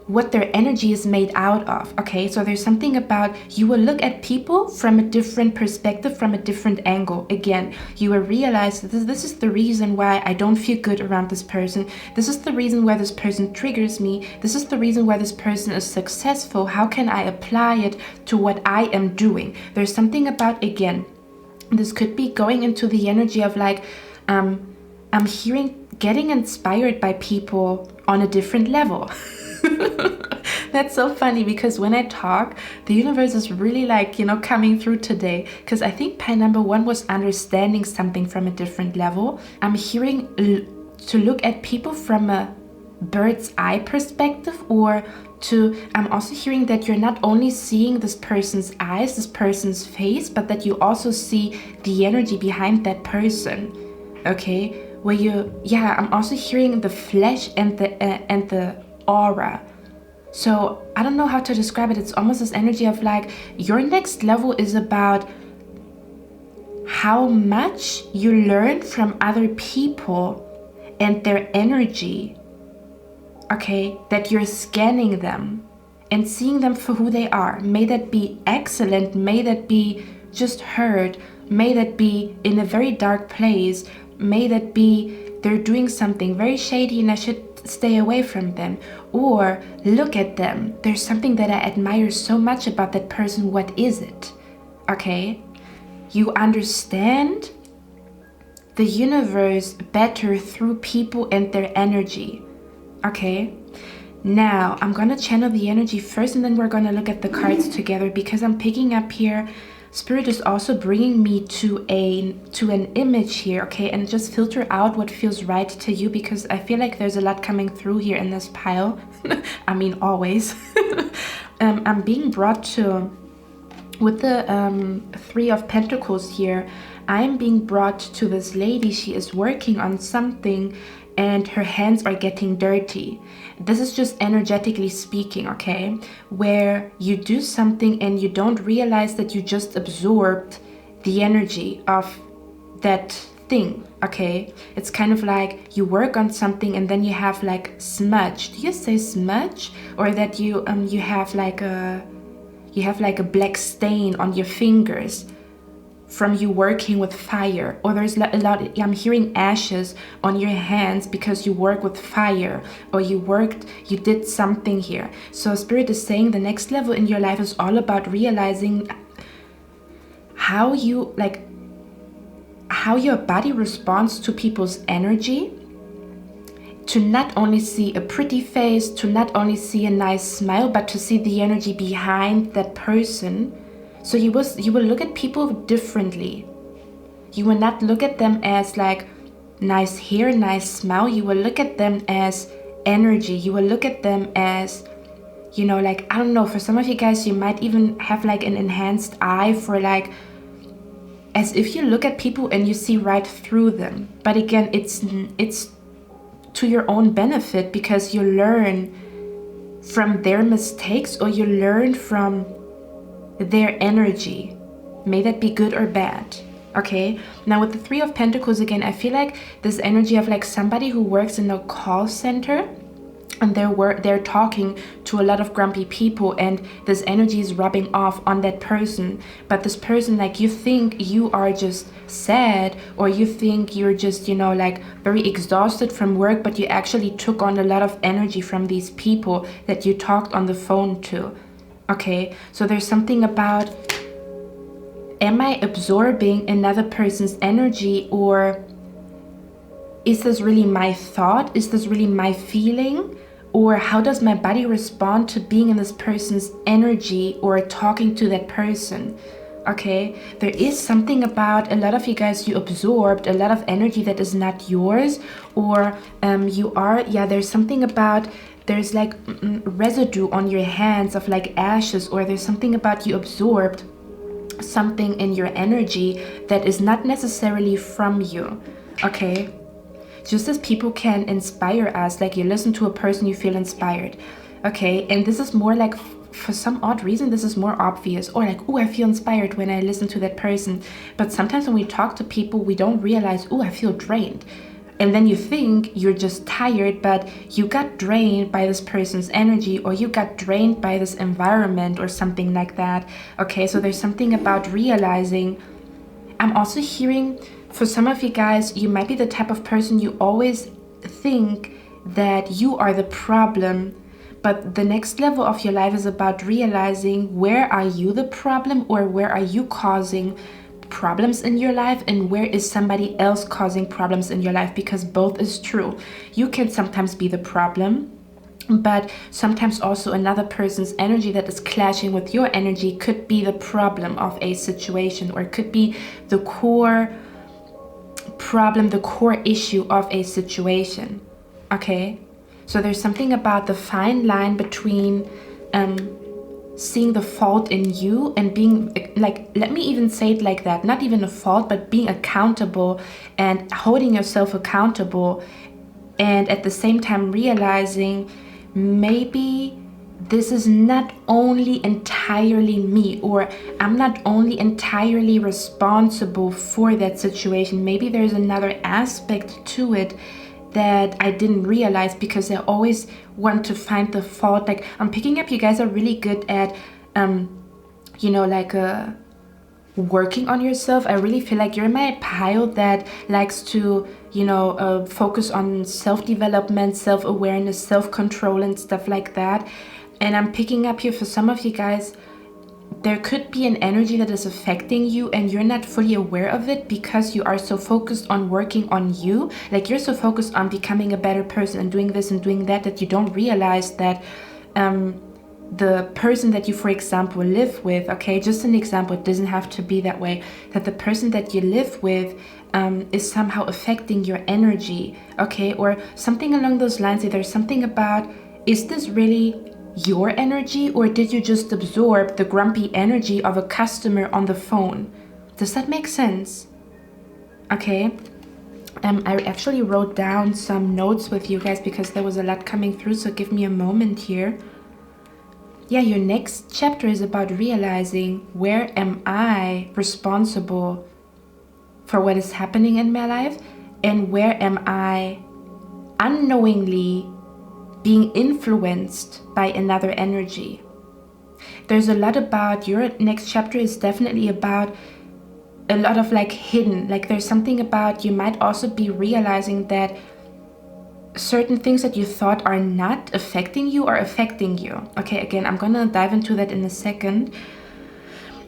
what their energy is made out of. Okay, so there's something about you will look at people from a different perspective, from a different angle. Again, you will realize that this is the reason why I don't feel good around this person. This is the reason why this person triggers me. This is the reason why this person is successful. How can I apply it to what I am doing? There's something about, again, this could be going into the energy of like, I'm hearing getting inspired by people on a different level. That's so funny because when I talk, the universe is really like, you know, coming through today. Because I think pile number 1 was understanding something from a different level. I'm hearing to look at people from a bird's eye perspective, or I'm also hearing that you're not only seeing this person's eyes, this person's face, but that you also see the energy behind that person. Okay, where I'm also hearing the flesh and the aura. So I don't know how to describe it. It's almost this energy of like your next level is about how much you learn from other people and their energy. Okay, that you're scanning them and seeing them for who they are. May that be excellent, may that be just hurt, may that be in a very dark place, may that be they're doing something very shady and I should stay away from them. Or look at them, there's something that I admire so much about that person. What is it? Okay, you understand the universe better through people and their energy. Okay, now I'm gonna channel the energy first and then we're gonna look at the cards together, because I'm picking up here Spirit is also bringing me to an image here, okay? And just filter out what feels right to you, because I feel like there's a lot coming through here in this pile. I mean, always. I'm being brought to, with the 3 of Pentacles here, I'm being brought to this lady. She is working on something and her hands are getting dirty. This is just energetically speaking, okay? Where you do something and you don't realize that you just absorbed the energy of that thing, okay? It's kind of like you work on something and then you have like smudge. Do you say smudge? Or that you have like a black stain on your fingers from you working with fire. Or there's a lot, I'm hearing ashes on your hands because you work with fire, or you did something here. So Spirit is saying the next level in your life is all about realizing how your body responds to people's energy, to not only see a pretty face, to not only see a nice smile, but to see the energy behind that person. So you will look at people differently. You will not look at them as like nice hair, nice smile. You will look at them as energy. You will look at them as, you know, like, I don't know, for some of you guys, you might even have like an enhanced eye for like, as if you look at people and you see right through them. But again, it's to your own benefit, because you learn from their mistakes, or you learn from their energy. May that be good or bad. Okay, now with the Three of Pentacles again, I feel like this energy of like somebody who works in a call center and they're talking to a lot of grumpy people, and this energy is rubbing off on that person. But this person, like, you think you are just sad, or you think you're just, you know, like very exhausted from work, but you actually took on a lot of energy from these people that you talked on the phone to. Okay, so there's something about, am I absorbing another person's energy, or is this really my thought? Is this really my feeling? Or how does my body respond to being in this person's energy or talking to that person? Okay, there is something about, a lot of you guys, you absorbed a lot of energy that is not yours, or there's something about, there's like residue on your hands of like ashes, or there's something about you absorbed something in your energy that is not necessarily from you. Okay, just as people can inspire us, like you listen to a person, you feel inspired. Okay, and this is more like, for some odd reason, this is more obvious, or like, oh, I feel inspired when I listen to that person. But sometimes when we talk to people, we don't realize, oh, I feel drained. And then you think you're just tired, but you got drained by this person's energy, or you got drained by this environment or something like that. Okay, so there's something about realizing. I'm also hearing, for some of you guys, you might be the type of person, you always think that you are the problem, but the next level of your life is about realizing, where are you the problem, or where are you causing problems in your life, and where is somebody else causing problems in your life? Because both is true. You can sometimes be the problem, but sometimes also another person's energy that is clashing with your energy could be the problem of a situation, or it could be the core problem, the core issue of a situation. Okay, so there's something about the fine line between seeing the fault in you and being like, let me even say it like that, not even a fault, but being accountable and holding yourself accountable, and at the same time realizing, maybe this is not only entirely me, or I'm not only entirely responsible for that situation. Maybe there's another aspect to it that I didn't realize, because I always want to find the fault. Like, I'm picking up, you guys are really good at, working on yourself. I really feel like you're in my pile that likes to, focus on self-development, self-awareness, self-control and stuff like that. And I'm picking up here, for some of you guys, there could be an energy that is affecting you and you're not fully aware of it, because you are so focused on working on you. Like, you're so focused on becoming a better person and doing this and doing that, that you don't realize that the person that you, for example, live with, okay, just an example, it doesn't have to be that way, that the person that you live with is somehow affecting your energy, okay, or something along those lines. There's something about, is this really your energy, or did you just absorb the grumpy energy of a customer on the phone? Does that make sense? Okay, I actually wrote down some notes with you guys because there was a lot coming through, so give me a moment here. Yeah, your next chapter is about realizing, where am I responsible for what is happening in my life, and where am I unknowingly being influenced by another energy. There's a lot about, your next chapter is definitely about a lot of like hidden, like there's something about, you might also be realizing that certain things that you thought are not affecting you are affecting you. Okay, again, I'm gonna dive into that in a second.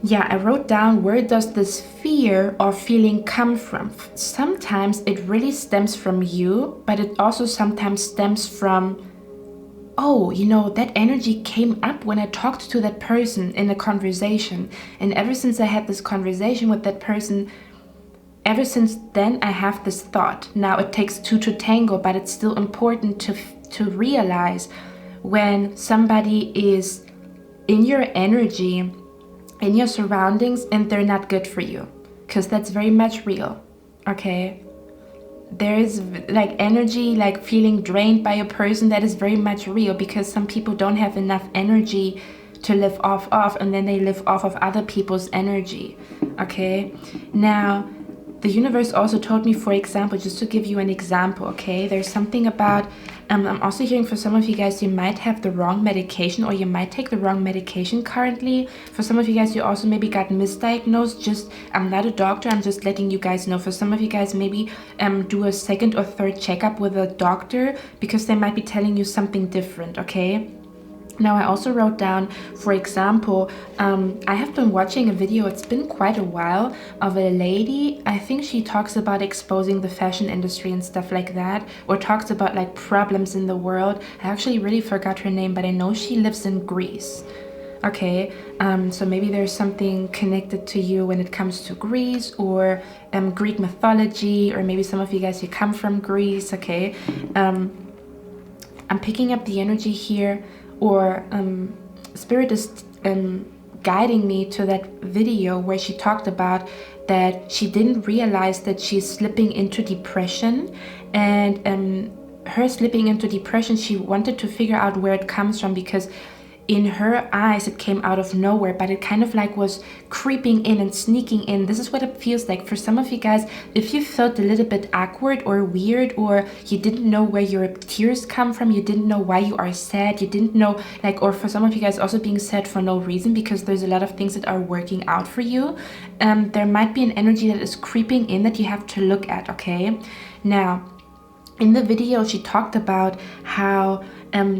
Yeah, I wrote down, where does this fear or feeling come from? Sometimes it really stems from you, but it also sometimes stems from, oh, that energy came up when I talked to that person in a conversation. And ever since I had this conversation with that person, ever since then I have this thought. Now it takes two to tango, but it's still important to realize when somebody is in your energy, in your surroundings, and they're not good for you, because that's very much real. Okay, there is like energy, like feeling drained by a person, that is very much real, because some people don't have enough energy to live off of, and then they live off of other people's energy. Okay, now the universe also told me, for example, just to give you an example, okay, there's something about, I'm also hearing for some of you guys, you might have the wrong medication, or you might take the wrong medication currently. For some of you guys, you also maybe got misdiagnosed. Just, I'm not a doctor, I'm just letting you guys know. For some of you guys, maybe do a second or third checkup with a doctor, because they might be telling you something different, okay? Now, I also wrote down, for example, I have been watching a video, it's been quite a while, of a lady. I think she talks about exposing the fashion industry and stuff like that, or talks about like problems in the world. I actually really forgot her name, but I know she lives in Greece. Okay, so maybe there's something connected to you when it comes to Greece, or Greek mythology, or maybe some of you guys, you come from Greece, okay? I'm picking up the energy here, or Spirit is guiding me to that video where she talked about that she didn't realize that she's slipping into depression, and her slipping into depression, she wanted to figure out where it comes from, because in her eyes it came out of nowhere, but it kind of like was creeping in and sneaking in. This is what it feels like for some of you guys. If you felt a little bit awkward or weird, or you didn't know where your tears come from, you didn't know why you are sad, you didn't know, like, or for some of you guys also being sad for no reason, because there's a lot of things that are working out for you, there might be an energy that is creeping in that you have to look at, okay? Now, in the video, she talked about how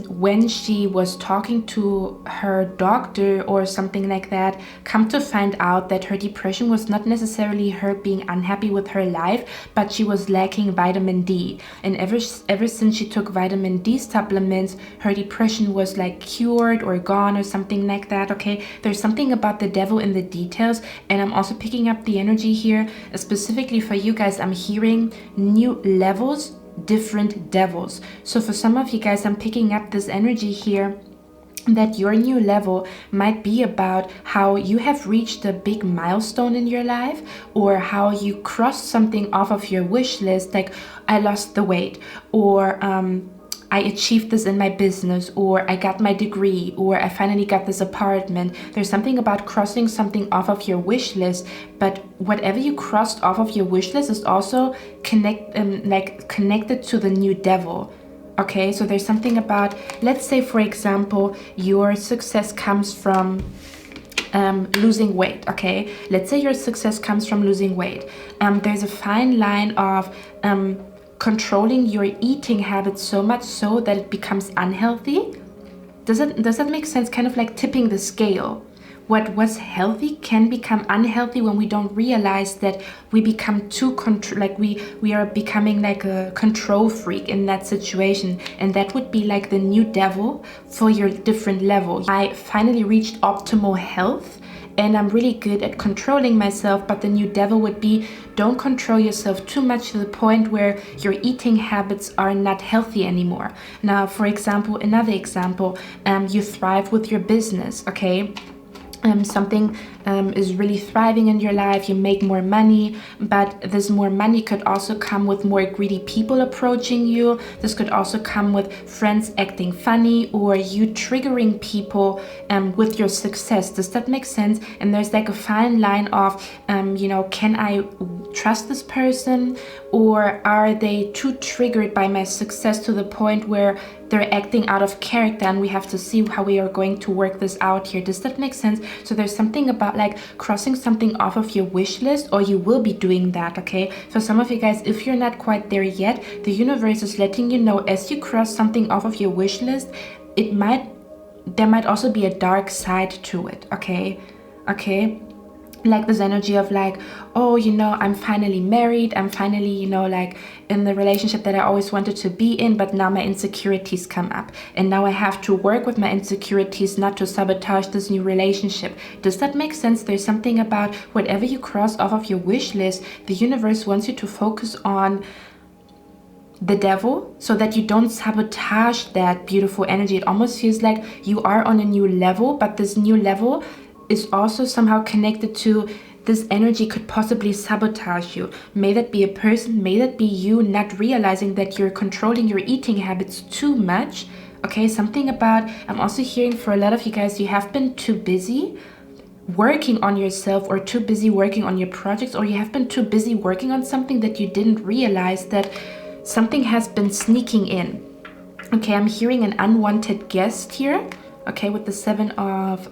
when she was talking to her doctor or something like that, come to find out that her depression was not necessarily her being unhappy with her life, but she was lacking vitamin D. And ever since she took vitamin D supplements, her depression was like cured or gone or something like that, okay? There's something about the devil in the details, and I'm also picking up the energy here, specifically for you guys. I'm hearing new levels, different devils. So for some of you guys, I'm picking up this energy here that your new level might be about how you have reached a big milestone in your life, or how you crossed something off of your wish list, like I lost the weight, or I achieved this in my business, or I got my degree, or I finally got this apartment. There's something about crossing something off of your wish list, but whatever you crossed off of your wish list is also connected to the new devil. Okay, so there's something about, let's say for example, your success comes from losing weight, okay? Let's say your success comes from losing weight. There's a fine line of controlling your eating habits so much so that it becomes unhealthy. Does that make sense? Kind of like tipping the scale. What was healthy can become unhealthy when we don't realize that we become too we are becoming like a control freak in that situation, and that would be like the new devil for your different level. I finally reached optimal health, and I'm really good at controlling myself, but the new devil would be, don't control yourself too much to the point where your eating habits are not healthy anymore. Now, for example, another example, you thrive with your business, okay? Something is really thriving in your life, you make more money, but this more money could also come with more greedy people approaching you. This could also come with friends acting funny, or you triggering people with your success. Does that make sense? And there's like a fine line of, can I trust this person, or are they too triggered by my success to the point where they're acting out of character, and we have to see how we are going to work this out here. Does that make sense? So there's something about like crossing something off of your wish list, or you will be doing that, okay? For some of you guys, if you're not quite there yet, the universe is letting you know, as you cross something off of your wish list, there might also be a dark side to it, okay? Like this energy of like, oh, I'm finally married, I'm finally, like in the relationship that I always wanted to be in, but now my insecurities come up, and now I have to work with my insecurities not to sabotage this new relationship. Does that make sense? There's something about whatever you cross off of your wish list, the universe wants you to focus on the devil so that you don't sabotage that beautiful energy. It almost feels like you are on a new level, but this new level is also somehow connected to this energy could possibly sabotage you. May that be a person, may that be you not realizing that you're controlling your eating habits too much, Okay, something about, I'm also hearing for a lot of you guys, you have been too busy working on yourself or too busy working on your projects, or you have been too busy working on something that you didn't realize that something has been sneaking in. Okay, I'm hearing an unwanted guest here. Okay, with the 7 of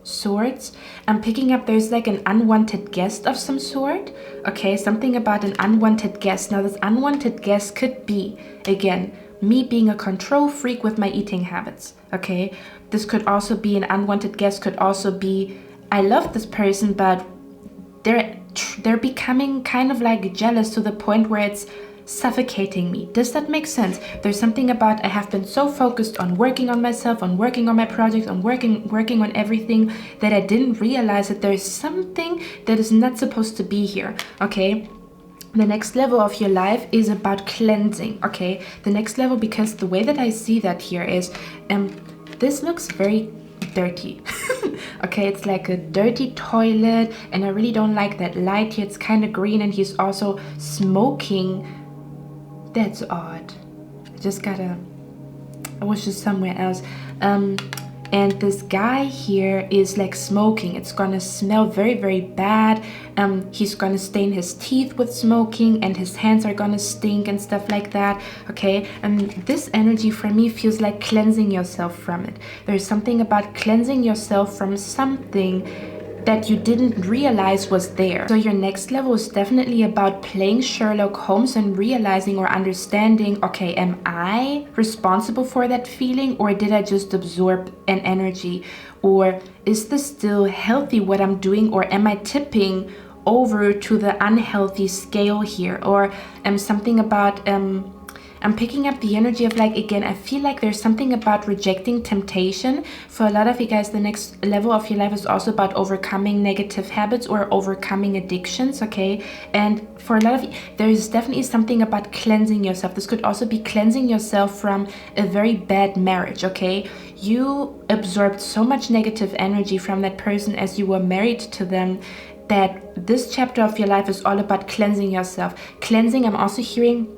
Swords. I'm picking up there's like an unwanted guest of some sort. Okay, something about an unwanted guest. Now this unwanted guest could be, again, me being a control freak with my eating habits. Okay, this could also be an unwanted guest, could also be, I love this person, but they're becoming kind of like jealous to the point where it's suffocating me. Does that make sense? There's something about, I have been so focused on working on myself, on working on my projects, on working on everything, that I didn't realize that there's something that is not supposed to be here. Okay, the next level of your life is about cleansing. Okay, the next level, because the way that I see that here is this looks very dirty. Okay, it's like a dirty toilet, and I really don't like that light here. It's kind of green, and he's also smoking. That's odd. I was just somewhere else. And this guy here is like smoking. It's gonna smell very, very bad. He's gonna stain his teeth with smoking, and his hands are gonna stink and stuff like that. Okay, and this energy for me feels like cleansing yourself from it. There's something about cleansing yourself from something that you didn't realize was there. So your next level is definitely about playing Sherlock Holmes and realizing or understanding, okay, am I responsible for that feeling, or did I just absorb an energy? Or is this still healthy what I'm doing, or am I tipping over to the unhealthy scale here? Or something about I'm picking up the energy of, like, again, I feel like there's something about rejecting temptation. For a lot of you guys, the next level of your life is also about overcoming negative habits or overcoming addictions, okay? And for a lot of you, there is definitely something about cleansing yourself. This could also be cleansing yourself from a very bad marriage, okay? You absorbed so much negative energy from that person as you were married to them, that this chapter of your life is all about cleansing yourself. Cleansing, I'm also hearing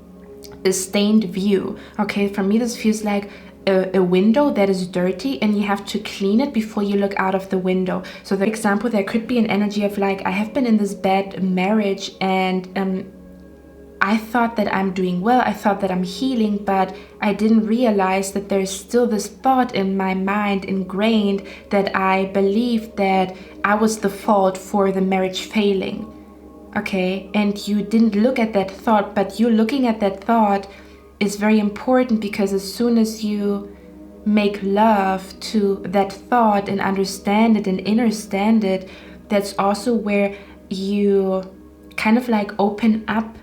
a stained view. Okay, for me this feels like a window that is dirty, and you have to clean it before you look out of the window. So for example, there could be an energy of, like, I have been in this bad marriage, and I thought that I'm doing well, I thought that I'm healing, but I didn't realize that there's still this thought in my mind ingrained that I believe that I was the fault for the marriage failing. Okay, and you didn't look at that thought, but you looking at that thought is very important, because as soon as you make love to that thought and understand it and understand it, that's also where you kind of like open up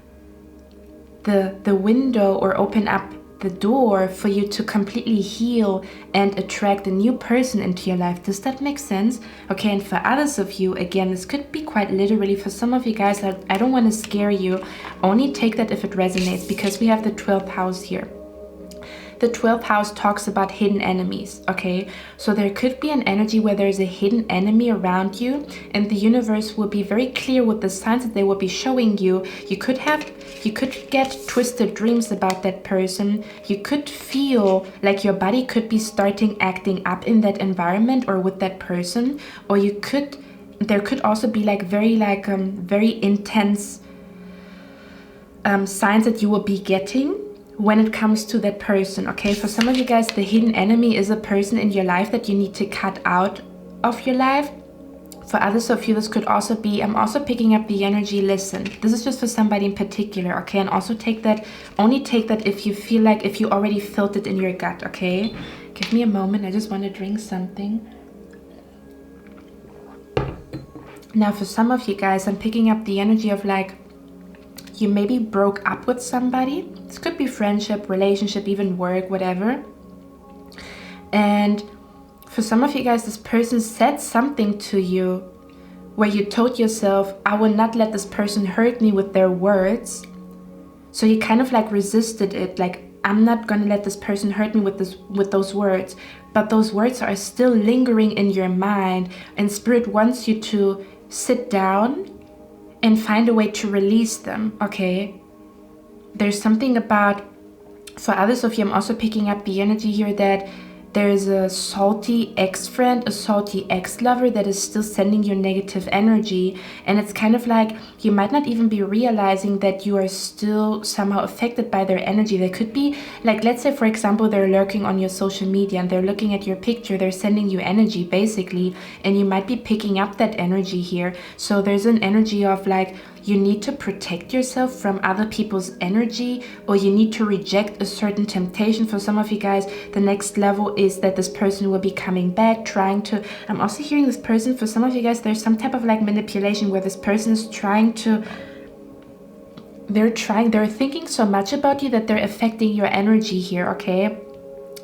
the window, or open up the door for you to completely heal and attract a new person into your life. Does that make sense? Okay, and for others of you, again, this could be quite literally. For some of you guys, I don't want to scare you. Only take that if it resonates, because we have the 12th house here. The 12th house talks about hidden enemies, okay? So there could be an energy where there's a hidden enemy around you, and the universe will be very clear with the signs that they will be showing you. You could get twisted dreams about that person. You could feel like your body could be starting acting up in that environment or with that person, or there could also be like very intense signs that you will be getting when it comes to that person. Okay, for some of you guys, the hidden enemy is a person in your life that you need to cut out of your life. For others of you, this could also be, I'm also picking up the energy, listen, this is just for somebody in particular, okay? And also only take that if you feel like, if you already felt it in your gut, okay? Give me a moment, I just want to drink something. Now, for some of you guys, I'm picking up the energy of, like, you maybe broke up with somebody. This could be friendship, relationship, even work, whatever. And for some of you guys, this person said something to you where you told yourself, I will not let this person hurt me with their words. So you kind of like resisted it, like, I'm not gonna let this person hurt me with those words. But those words are still lingering in your mind, and Spirit wants you to sit down and find a way to release them, okay? There's something about For others of you, I'm also picking up the energy here that there is a salty ex-friend, a salty ex-lover that is still sending you negative energy. And it's kind of like you might not even be realizing that you are still somehow affected by their energy. They could be like, let's say, for example, they're lurking on your social media and they're looking at your picture. They're sending you energy, basically. And you might be picking up that energy here. So there's an energy of like, you need to protect yourself from other people's energy, or you need to reject a certain temptation. For some of you guys, the next level is that this person will be coming back, trying to... I'm also hearing this person, for some of you guys, there's some type of like manipulation where this person is trying to... They're thinking so much about you that they're affecting your energy here, okay?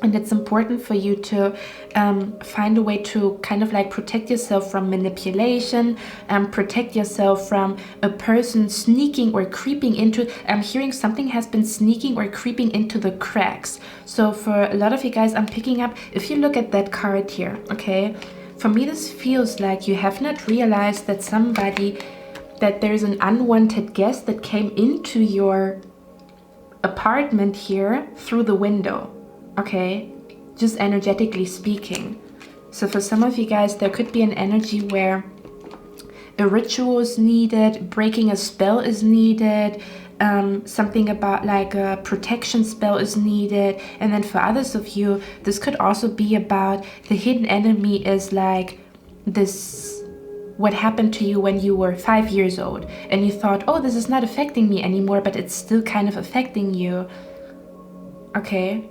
And it's important for you to find a way to kind of like protect yourself from manipulation, protect yourself from a person sneaking or creeping into... I'm hearing something has been sneaking or creeping into the cracks. So for a lot of you guys, I'm picking up, if you look at that card here, okay? For me, this feels like you have not realized that that there's an unwanted guest that came into your apartment here through the window. Okay, just energetically speaking. So for some of you guys, there could be an energy where a ritual is needed, breaking a spell is needed, something about like a protection spell is needed. And then for others of you, this could also be about the hidden enemy is like this, what happened to you when you were 5 years old and you thought, oh, this is not affecting me anymore, but it's still kind of affecting you. Okay.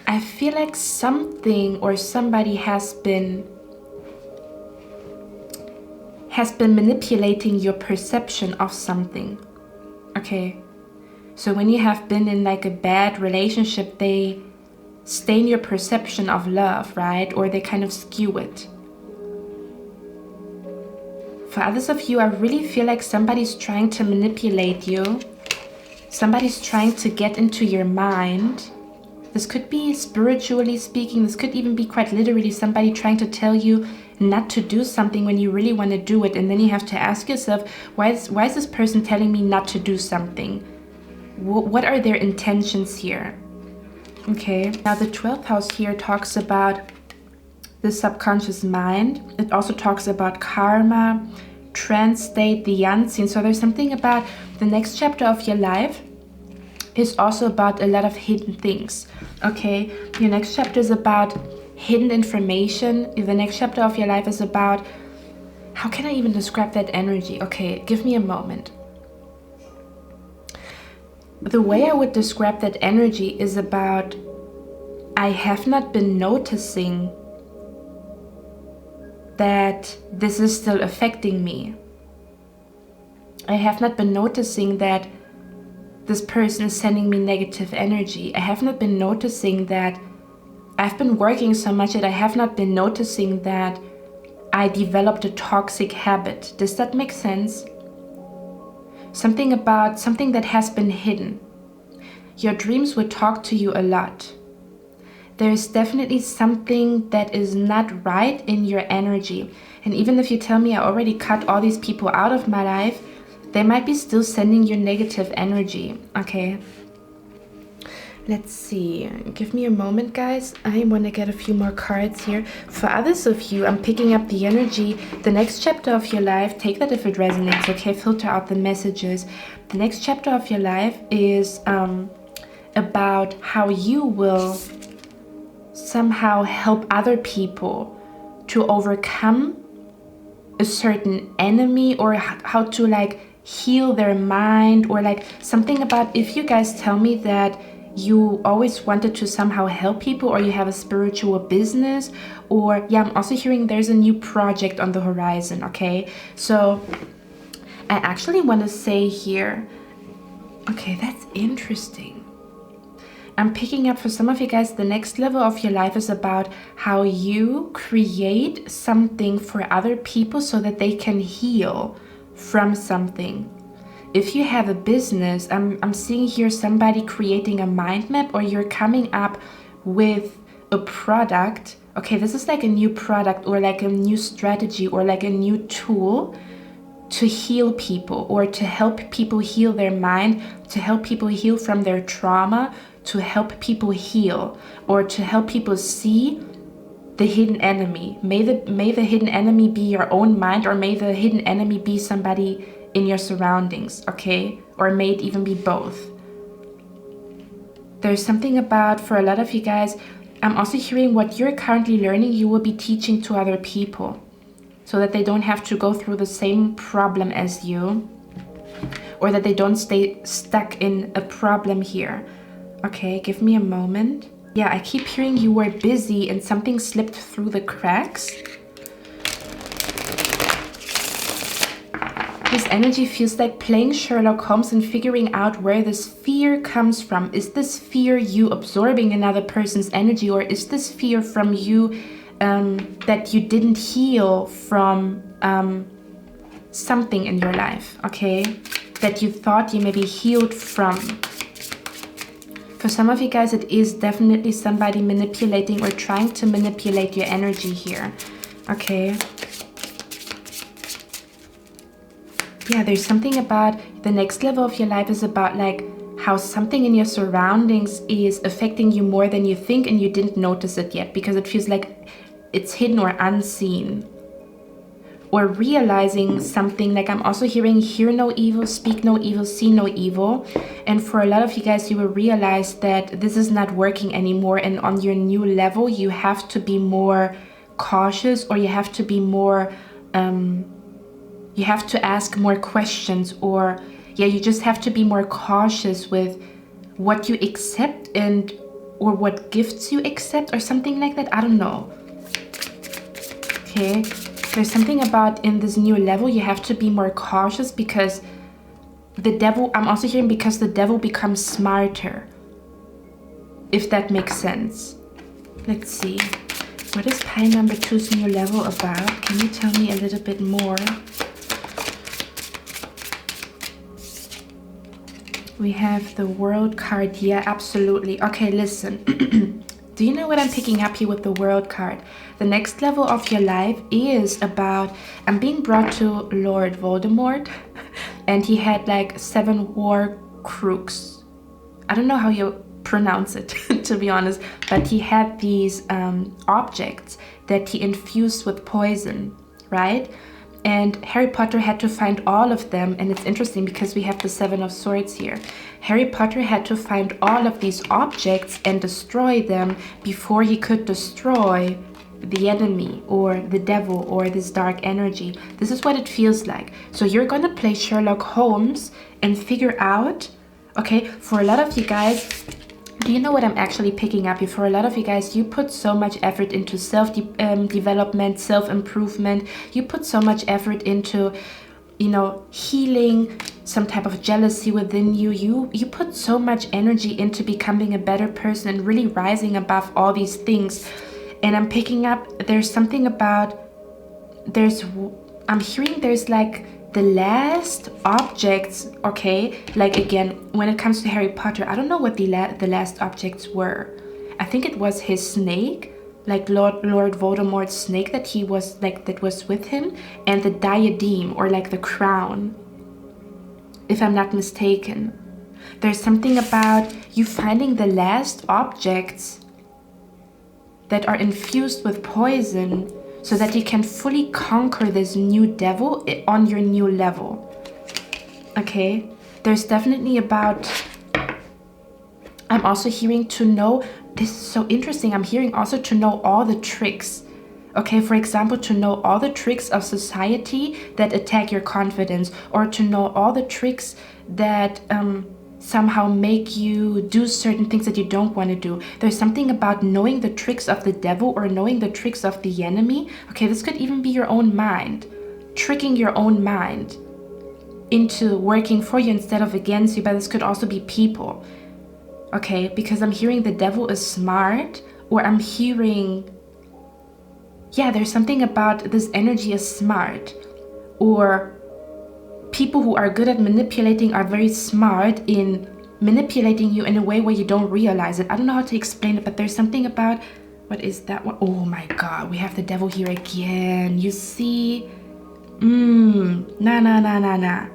I feel like something or somebody has been manipulating your perception of something. Okay. So when you have been in like a bad relationship, they stain your perception of love, right? Or they kind of skew it. For others of you, I really feel like somebody's trying to manipulate you. Somebody's trying to get into your mind. This could be spiritually speaking. This could even be quite literally somebody trying to tell you not to do something when you really want to do it. And then you have to ask yourself, why is this person telling me not to do something? What are their intentions here? Okay, now the 12th house here talks about the subconscious mind. It also talks about karma, trance state, the unseen. So there's something about the next chapter of your life is also about a lot of hidden things. Okay, your next chapter is about hidden information. The next chapter of your life is about, how can I even describe that energy? Okay, give me a moment. The way I would describe that energy is about, I have not been noticing that this is still affecting me. I have not been noticing that this person is sending me negative energy. I have not been noticing that I've been working so much that I have not been noticing that I developed a toxic habit. Does that make sense? Something that has been hidden. Your dreams would talk to you a lot. There is definitely something that is not right in your energy. And even if you tell me I already cut all these people out of my life, they might be still sending you negative energy. Okay. Let's see. Give me a moment, guys. I want to get a few more cards here. For others of you, I'm picking up the energy. The next chapter of your life, take that if it resonates, okay? Filter out the messages. The next chapter of your life is about how you will somehow help other people to overcome a certain enemy, or how to like heal their mind, or like something about, if you guys tell me that you always wanted to somehow help people, or you have a spiritual business, or yeah, I'm also hearing there's a new project on the horizon. Okay, so I actually want to say here, okay, that's interesting. I'm picking up for some of you guys, the next level of your life is about how you create something for other people so that they can heal from something. If you have a business, I'm seeing here somebody creating a mind map, or you're coming up with a product. Okay, this is like a new product, or like a new strategy, or like a new tool to heal people or to help people heal their mind, to help people heal from their trauma, to help people heal, or to help people see the hidden enemy. May the hidden enemy be your own mind, or may the hidden enemy be somebody in your surroundings, okay? Or may it even be both. There's something about, for a lot of you guys, I'm also hearing what you're currently learning, you will be teaching to other people so that they don't have to go through the same problem as you, or that they don't stay stuck in a problem here. Okay, give me a moment. Yeah, I keep hearing you were busy and something slipped through the cracks. This energy feels like playing Sherlock Holmes and figuring out where this fear comes from. Is this fear you absorbing another person's energy, or is this fear from you that you didn't heal from something in your life, okay? That you thought you maybe healed from. For some of you guys, it is definitely somebody manipulating or trying to manipulate your energy here, okay? Yeah, there's something about the next level of your life is about like how something in your surroundings is affecting you more than you think, and you didn't notice it yet because it feels like it's hidden or unseen. Or realizing something, like I'm also hearing hear no evil, speak no evil, see no evil. And for a lot of you guys, you will realize that this is not working anymore, and on your new level you have to be more cautious, or you have to be more you have to ask more questions, or yeah, you just have to be more cautious with what you accept and or what gifts you accept or something like that. I don't know. Okay, there's something about in this new level you have to be more cautious because the devil, I'm also hearing because the devil becomes smarter, if that makes sense. Let's see. What is pile number 2's new level about? Can you tell me a little bit more? We have the World card. Yeah, absolutely. Okay, listen. Do you know what I'm picking up here with the World card? The next level of your life is about, I'm being brought to Lord Voldemort, and he had like 7 war crooks. I don't know how you pronounce it, to be honest, but he had these objects that he infused with poison, right? And Harry Potter had to find all of them, and it's interesting because we have the 7 of Swords here. Harry Potter had to find all of these objects and destroy them before he could destroy the enemy or the devil or this dark energy. This is what it feels like. So you're gonna play Sherlock Holmes and figure out, okay, for a lot of you guys, do you know what I'm actually picking up here? For a lot of you guys, you put so much effort into self-development, self-improvement. You put so much effort into, you know, healing some type of jealousy within you. You put so much energy into becoming a better person and really rising above all these things. And I'm picking up, there's something about, I'm hearing there's like, the last objects, okay, like again, when it comes to Harry Potter, I don't know what the last objects were. I think it was his snake, like Lord Voldemort's snake that he was like, that was with him, and the diadem or like the crown, if I'm not mistaken. There's something about you finding the last objects that are infused with poison, so that you can fully conquer this new devil on your new level. Okay, there's definitely about, I'm also hearing to know, this is so interesting, I'm hearing also to know all the tricks. Okay, for example, to know all the tricks of society that attack your confidence, or to know all the tricks that somehow make you do certain things that you don't want to do. There's something about knowing the tricks of the devil or knowing the tricks of the enemy. Okay, this could even be your own mind, tricking your own mind into working for you instead of against you, but this could also be people. Okay, because I'm hearing the devil is smart, or I'm hearing, yeah, there's something about this energy is smart, or people who are good at manipulating are very smart in manipulating you in a way where you don't realize it. I don't know how to explain it, but there's something about, what is that one? Oh my God, we have the devil here again. You see, Nah.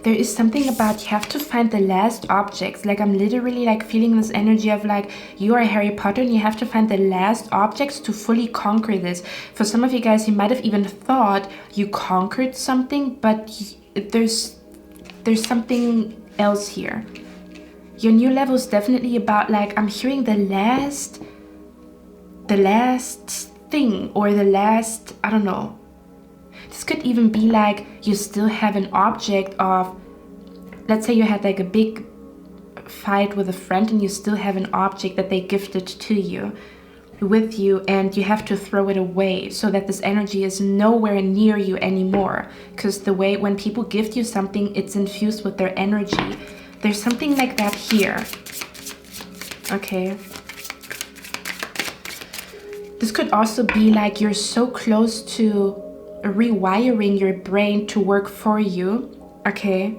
There is something about you have to find the last objects. Like I'm literally like feeling this energy of like you are Harry Potter and you have to find the last objects to fully conquer this. For some of you guys, you might have even thought you conquered something, but there's something else here. Your new level is definitely about like, I'm hearing the last thing or the last, I don't know. This could even be like you still have an object of, let's say you had like a big fight with a friend and you still have an object that they gifted to you, with you, and you have to throw it away so that this energy is nowhere near you anymore. Because the way when people gift you something, it's infused with their energy. There's something like that here. Okay. This could also be like you're so close to rewiring your brain to work for you, okay?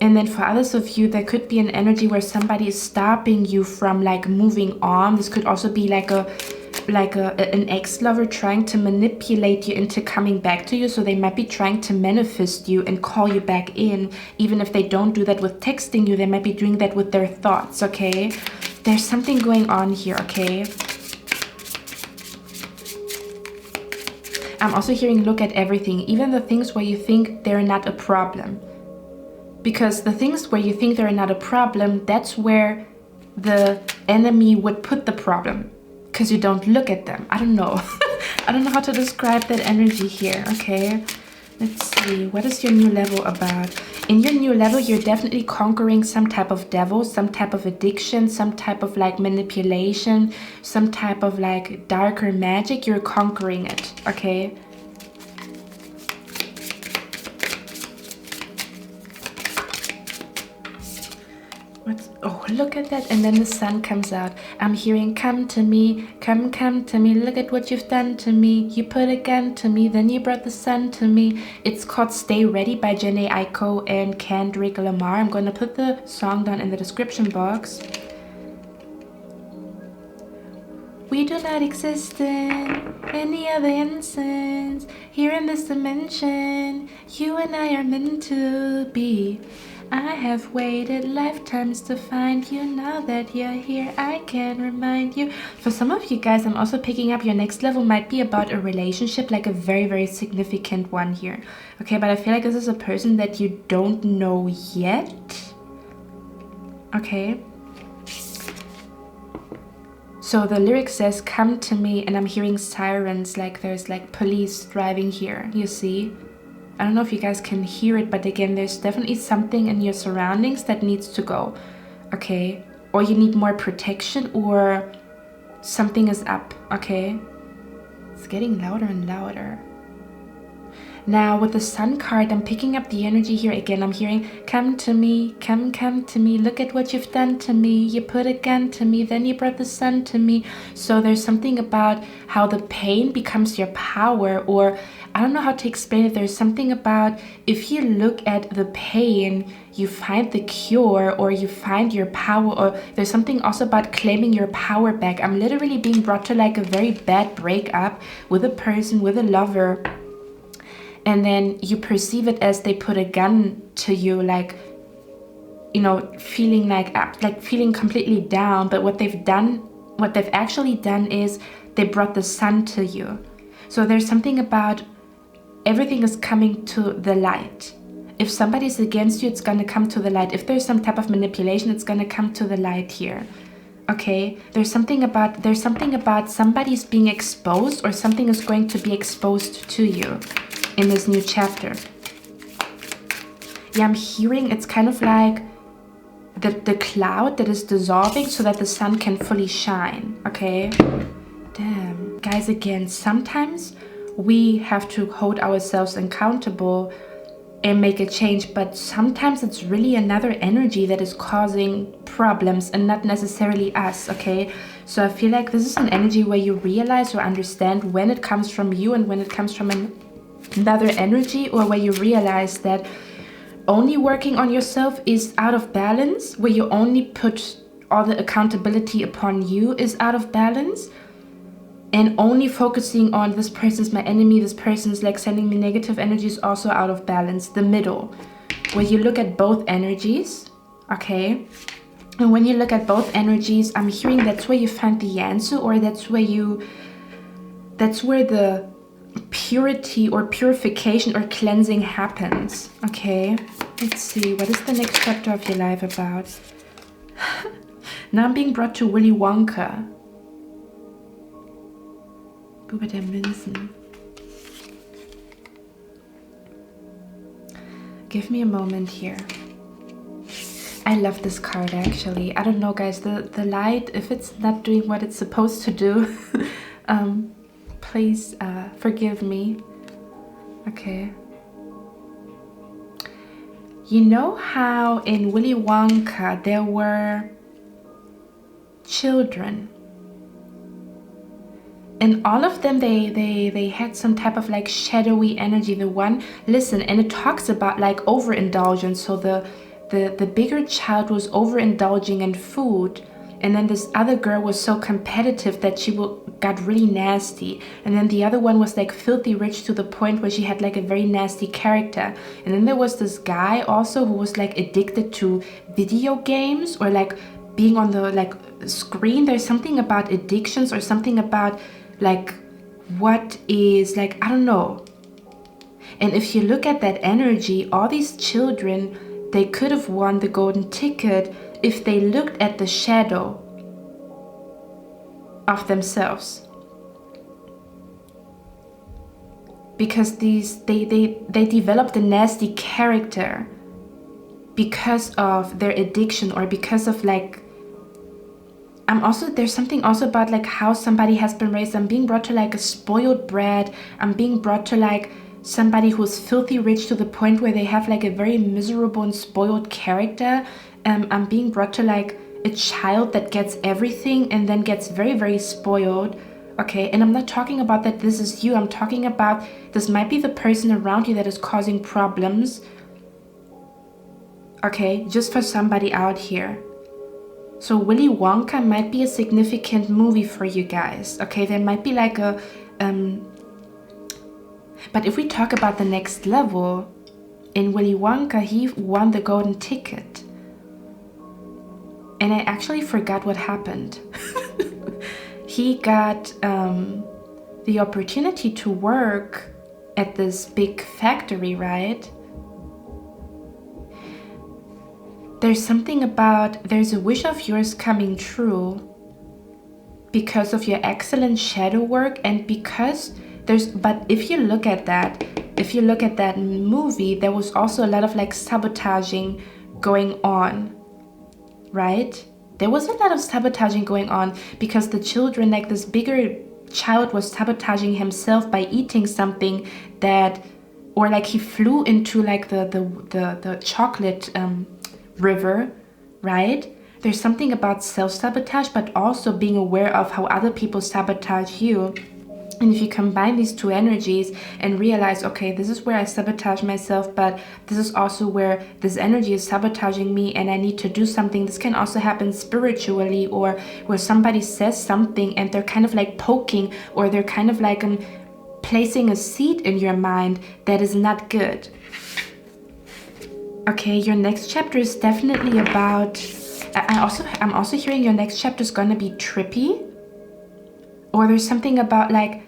And then for others of you, there could be an energy where somebody is stopping you from like moving on. This could also be like an ex-lover trying to manipulate you into coming back to you. So they might be trying to manifest you and call you back in. Even if they don't do that with texting you, they might be doing that with their thoughts, okay? There's something going on here, okay? I'm also hearing look at everything, even the things where you think they're not a problem. Because the things where you think they're not a problem, that's where the enemy would put the problem. Because you don't look at them. I don't know. I don't know how to describe that energy here, okay? Let's see, what is your new level about? In your new level, you're definitely conquering some type of devil, some type of addiction, some type of like manipulation, some type of like darker magic. You're conquering it, okay? Oh, look at that. And then the sun comes out. I'm hearing, come to me, come to me. Look at what you've done to me. You put a gun to me, then you brought the sun to me. It's called Stay Ready by Jhené Aiko and Kendrick Lamar. I'm going to put the song down in the description box. We do not exist in any other instance. Here in this dimension, you and I are meant to be. I have waited lifetimes to find you. Now that you're here, I can remind you. For some of you guys, I'm also picking up your next level might be about a relationship, like a very, very significant one here. Okay, but I feel like this is a person that you don't know yet. Okay. So the lyric says, come to me, and I'm hearing sirens, like there's like police driving here, you see? I don't know if you guys can hear it, but again, there's definitely something in your surroundings that needs to go, okay? Or you need more protection, or something is up, okay? It's getting louder and louder. Now, with the sun card, I'm picking up the energy here again. I'm hearing, come to me, come to me. Look at what you've done to me. You put a gun to me, then you brought the sun to me. So there's something about how the pain becomes your power, or I don't know how to explain it. There's something about if you look at the pain, you find the cure, or you find your power, or there's something also about claiming your power back. I'm literally being brought to like a very bad breakup with a person, with a lover. And then you perceive it as they put a gun to you, like, you know, feeling like feeling completely down. But what they've actually done is they brought the sun to you. So there's something about everything is coming to the light. If somebody's against you, it's going to come to the light. If there's some type of manipulation, it's going to come to the light here. Okay, there's something about somebody's being exposed, or something is going to be exposed to you in this new chapter. Yeah, I'm hearing it's kind of like the cloud that is dissolving so that the sun can fully shine, okay? Damn. Guys, again, sometimes we have to hold ourselves accountable and make a change, but sometimes it's really another energy that is causing problems and not necessarily us, okay? So I feel like this is an energy where you realize or understand when it comes from you and when it comes from another energy, or where you realize that only working on yourself is out of balance, where you only put all the accountability upon you is out of balance. and only focusing on this person's my enemy, this person's like sending me negative energy is also out of balance. The middle, where you look at both energies, okay? And when you look at both energies, I'm hearing that's where you find the answer, or that's where the purity or purification or cleansing happens, okay? Let's see, what is the next chapter of your life about? Now I'm being brought to Willy Wonka. Bube der Münzen. Give me a moment here. I love this card actually. I don't know guys, the light, if it's not doing what it's supposed to do, please forgive me. Okay. You know how in Willy Wonka there were children, and all of them they had some type of like shadowy energy. The one, listen, and it talks about like overindulgence. So the bigger child was overindulging in food, and then this other girl was so competitive that she got really nasty, and then the other one was like filthy rich to the point where she had like a very nasty character. And then there was this guy also who was like addicted to video games, or like being on the like screen. There's something about addictions, or something about like what is like, I don't know. And if you look at that energy, all these children, they could have won the golden ticket if they looked at the shadow of themselves. Because they developed a nasty character because of their addiction, or because of like, there's something also about like how somebody has been raised. I'm being brought to like a spoiled brat. I'm being brought to like somebody who's filthy rich to the point where they have like a very miserable and spoiled character. I'm being brought to like a child that gets everything and then gets very, very spoiled. Okay, and I'm not talking about that this is you. I'm talking about this might be the person around you that is causing problems. Okay, just for somebody out here. So Willy Wonka might be a significant movie for you guys. Okay, there might be like a but if we talk about the next level, in Willy Wonka, he won the golden ticket. And I actually forgot what happened. He got the opportunity to work at this big factory, right? There's something about, there's a wish of yours coming true because of your excellent shadow work, and because but if you look at that movie, there was also a lot of like sabotaging going on, right? There was a lot of sabotaging going on because the children, like this bigger child was sabotaging himself by eating something that, or like he flew into like the chocolate river, right? There's something about self-sabotage, but also being aware of how other people sabotage you. And if you combine these two energies and realize, okay, this is where I sabotage myself, but this is also where this energy is sabotaging me and I need to do something. This can also happen spiritually, or where somebody says something and they're kind of like poking, or they're kind of like placing a seed in your mind that is not good. Okay, your next chapter is definitely about, I'm also hearing your next chapter is gonna be trippy. Or there's something about like,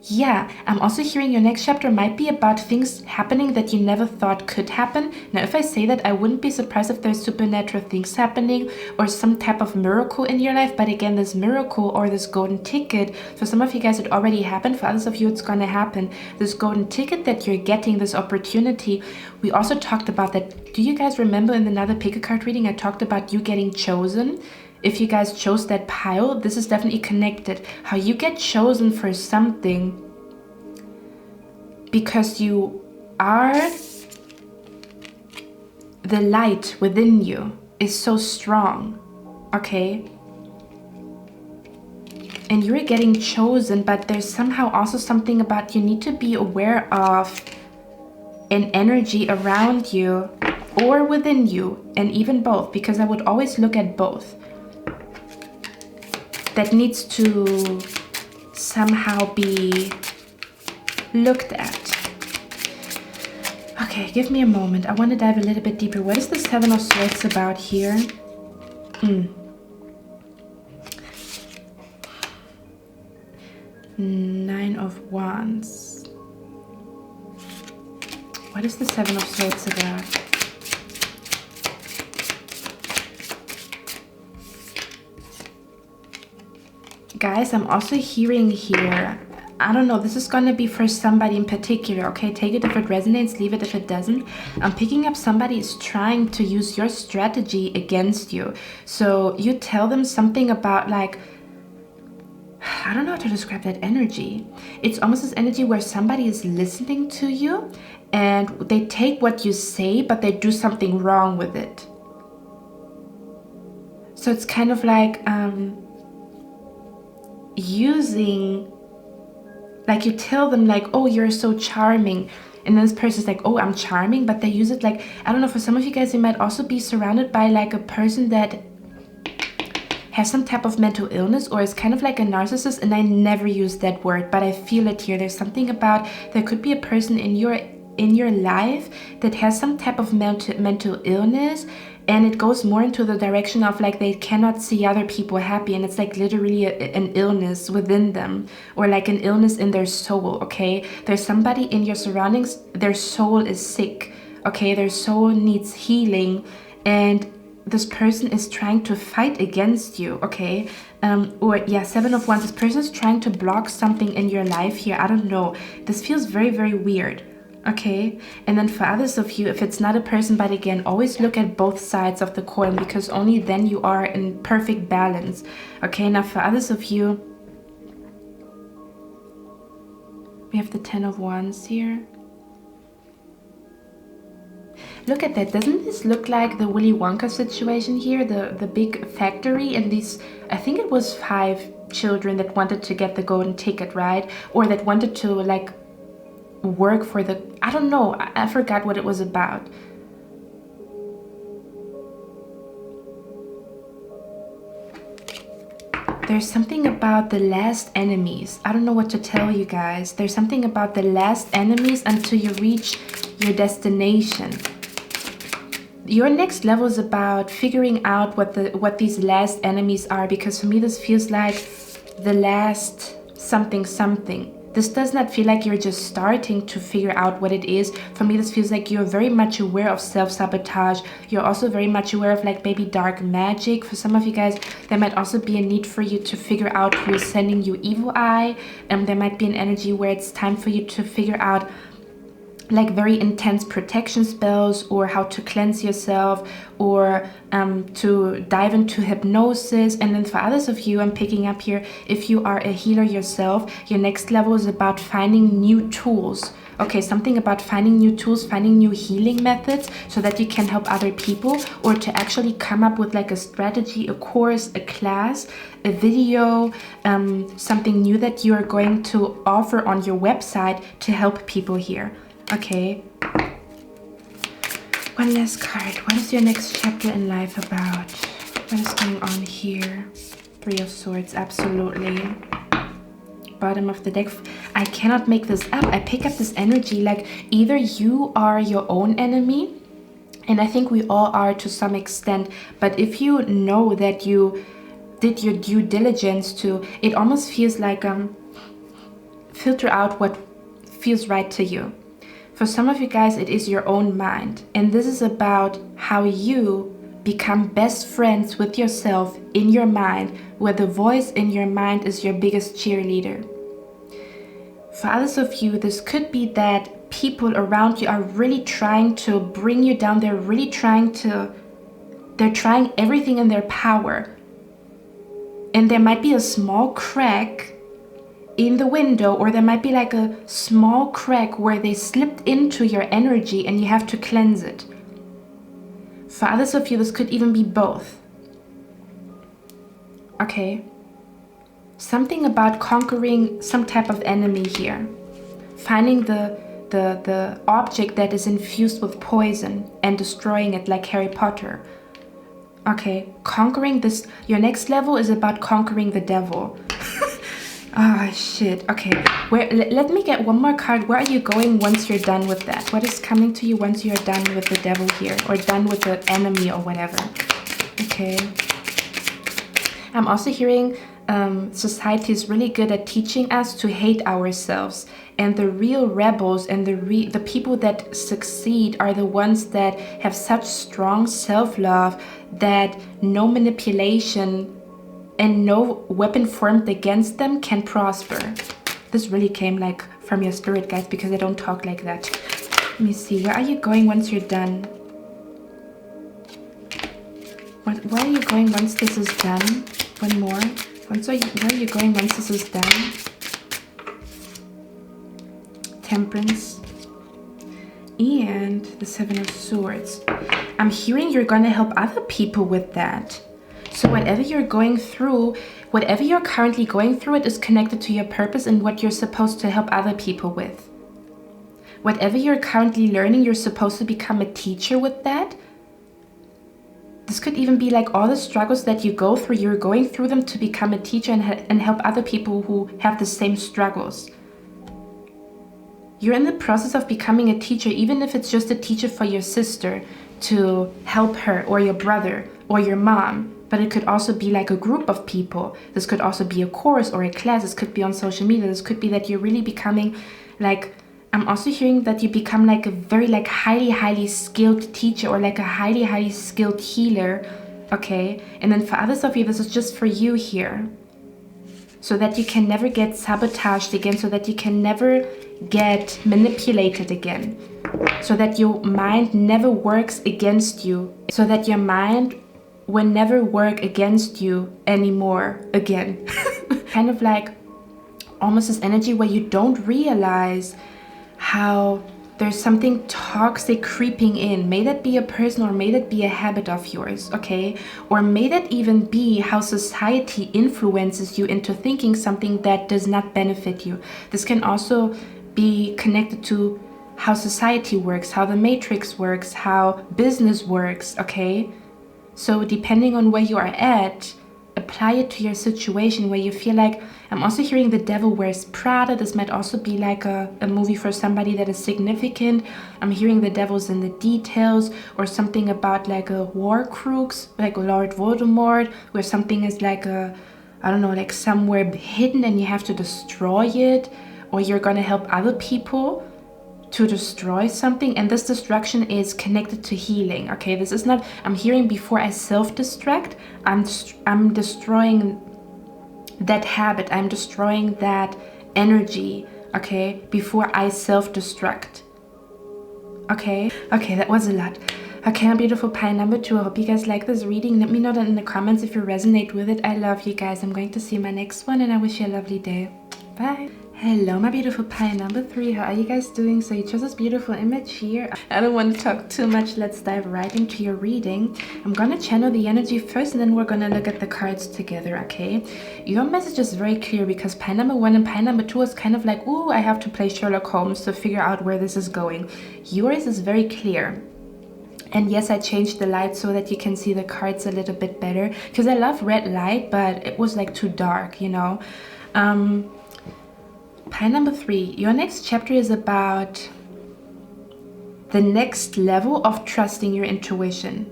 yeah, I'm also hearing your next chapter might be about things happening that you never thought could happen. Now, if I say that, I wouldn't be surprised if there's supernatural things happening or some type of miracle in your life. But again, this miracle or this golden ticket, for some of you guys, it already happened. For others of you, it's going to happen. This golden ticket that you're getting, this opportunity, we also talked about that. Do you guys remember in another pick a card reading, I talked about you getting chosen? If you guys chose that pile, this is definitely connected. How you get chosen for something because you are, the light within you is so strong, okay? And you're getting chosen, but there's somehow also something about you need to be aware of an energy around you or within you, and even both, because I would always look at both. That needs to somehow be looked at. Okay, give me a moment. I want to dive a little bit deeper. What is the Seven of Swords about here? Nine of Wands. What is the Seven of Swords about? Guys, I'm also hearing here, I don't know, this is going to be for somebody in particular, okay? Take it if it resonates, leave it if it doesn't. I'm picking up somebody is trying to use your strategy against you. So you tell them something about like, I don't know how to describe that energy. It's almost this energy where somebody is listening to you and they take what you say, but they do something wrong with it. So it's kind of like using, like you tell them like, oh, you're so charming. And then this person's like, oh, I'm charming. But they use it like, I don't know, for some of you guys, you might also be surrounded by like a person that has some type of mental illness or is kind of like a narcissist. And I never use that word, but I feel it here. There's something about, there could be a person in your life that has some type of mental illness, and it goes more into the direction of like they cannot see other people happy, and it's like literally an illness within them, or like an illness in their soul. Okay, there's somebody in your surroundings, their soul is sick, okay, their soul needs healing, and this person is trying to fight against you, okay? Or yeah, Seven of Wands, this person is trying to block something in your life here. I don't know, this feels very, very weird. Okay, and then for others of you, if it's not a person, but again, always look at both sides of the coin, because only then you are in perfect balance. Okay, now for others of you, we have the Ten of Wands here. Look at that. Doesn't this look like the Willy Wonka situation here? The big factory, and these, I think it was 5 children that wanted to get the golden ticket, right? Or that wanted to like work for the, I don't know, I forgot what it was about. There's something about the last enemies. I don't know what to tell you guys. There's something about the last enemies until you reach your destination. Your next level is about figuring out what these last enemies are, because for me this feels like the last something. This does not feel like you're just starting to figure out what it is. For me, this feels like you're very much aware of self-sabotage. You're also very much aware of like maybe dark magic. For some of you guys, there might also be a need for you to figure out who is sending you evil eye. There might be an energy where it's time for you to figure out like very intense protection spells, or how to cleanse yourself, or to dive into hypnosis. And then for others of you, I'm picking up here, if you are a healer yourself, your next level is about finding new tools. Okay, something about finding new tools, finding new healing methods so that you can help other people, or to actually come up with like a strategy, a course, a class, a video, something new that you are going to offer on your website to help people here. Okay, one last card. What is your next chapter in life about? What is going on here? Three of Swords, absolutely. Bottom of the deck. I cannot make this up. I pick up this energy like either you are your own enemy, and I think we all are to some extent, but if you know that you did your due diligence to, it almost feels like filter out what feels right to you. For some of you guys, it is your own mind. And this is about how you become best friends with yourself in your mind, where the voice in your mind is your biggest cheerleader. For others of you, this could be that people around you are really trying to bring you down. They're trying everything in their power. And there might be a small crack in the window, or there might be like a small crack where they slipped into your energy and you have to cleanse it. For others of you, this could even be both. Okay, something about conquering some type of enemy here, finding the object that is infused with poison and destroying it like Harry Potter. Okay, conquering this, your next level is about conquering the devil. Ah, shit. Okay. Let me get one more card. Where are you going once you're done with that? What is coming to you once you're done with the devil here? Or done with the enemy or whatever? Okay. I'm also hearing society is really good at teaching us to hate ourselves. And the real rebels and the people that succeed are the ones that have such strong self-love that no manipulation and no weapon formed against them can prosper. This really came like from your spirit, guys, because I don't talk like that. Let me see. Where are you going once you're done? Where are you going once this is done? One more. Where are you going once this is done? Temperance. And the Seven of Swords. I'm hearing you're going to help other people with that. So whatever you're going through, whatever you're currently going through, it is connected to your purpose and what you're supposed to help other people with. Whatever you're currently learning, you're supposed to become a teacher with that. This could even be like all the struggles that you go through, you're going through them to become a teacher and help other people who have the same struggles. You're in the process of becoming a teacher, even if it's just a teacher for your sister to help her, or your brother, or your mom. But it could also be like a group of people. This could also be a course or a class. This could be on social media. This could be that you're really becoming like, I'm also hearing that you become like a very like highly skilled teacher, or like a highly skilled healer. Okay. And then for others of you, this is just for you here. So that you can never get sabotaged again, so that you can never get manipulated again. So that your mind never works against you. So that your mind will never work against you anymore again. Kind of like almost this energy where you don't realize how there's something toxic creeping in. May that be a person, or may that be a habit of yours, okay? Or may that even be how society influences you into thinking something that does not benefit you. This can also be connected to how society works, how the matrix works, how business works, okay? So depending on where you are at, apply it to your situation where you feel like, I'm also hearing the devil wears Prada. This might also be like a movie for somebody that is significant. I'm hearing the devil's in the details, or something about like a Horcrux, like Lord Voldemort, where something is like a, I don't know, like somewhere hidden and you have to destroy it, or you're gonna help other people to destroy something, and this destruction is connected to healing. Okay, this is not, I'm hearing before I self-destruct, I'm destroying that habit, I'm destroying that energy, okay, before I self-destruct. Okay, that was a lot. Okay, my beautiful pie number 2. I hope you guys like this reading. Let me know that in the comments if you resonate with it. I love you guys. I'm going to see you in my next one, and I wish you a lovely day. Bye. Hello, my beautiful pie number 3. How are you guys doing? So you chose this beautiful image here. I don't want to talk too much. Let's dive right into your reading. I'm gonna channel the energy first, and then we're gonna look at the cards together, okay? Your message is very clear, because pie number 1 and pie number 2 is kind of like, ooh, I have to play Sherlock Holmes to figure out where this is going. Yours is very clear. And yes, I changed the light so that you can see the cards a little bit better, because I love red light, but it was like too dark, you know? Pie number 3, your next chapter is about the next level of trusting your intuition.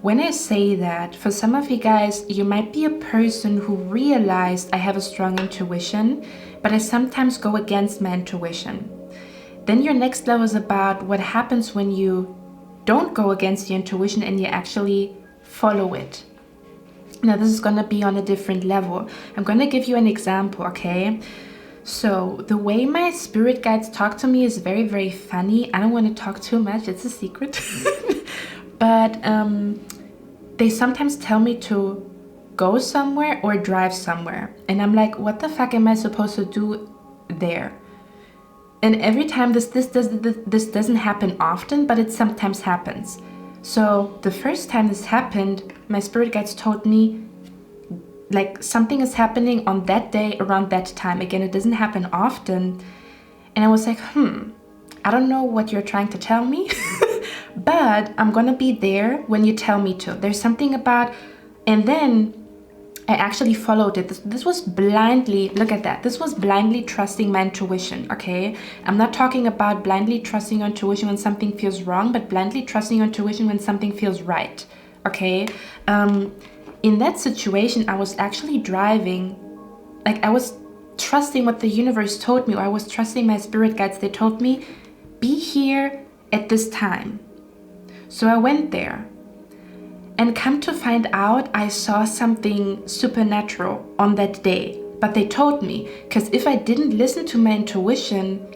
When I say that, for some of you guys, you might be a person who realized I have a strong intuition, but I sometimes go against my intuition. Then your next level is about what happens when you don't go against your intuition and you actually follow it. Now this is going to be on a different level. I'm going to give you an example, okay? So the way my spirit guides talk to me is very, very funny. I don't want to talk too much. It's a secret. But they sometimes tell me to go somewhere or drive somewhere. And I'm like, what the fuck am I supposed to do there? And every time this doesn't happen often, but it sometimes happens. So the first time this happened, my spirit guides told me, like, something is happening on that day around that time. Again, it doesn't happen often. And I was like, I don't know what you're trying to tell me, but I'm gonna be there when you tell me to. There's something about, and then I actually followed it. This was blindly, look at that. This was blindly trusting my intuition, okay? I'm not talking about blindly trusting your intuition when something feels wrong, but blindly trusting your intuition when something feels right, okay? In that situation, I was actually driving, like I was trusting what the universe told me, or I was trusting my spirit guides. They told me, be here at this time. So I went there. And come to find out, I saw something supernatural on that day. But they told me, because if I didn't listen to my intuition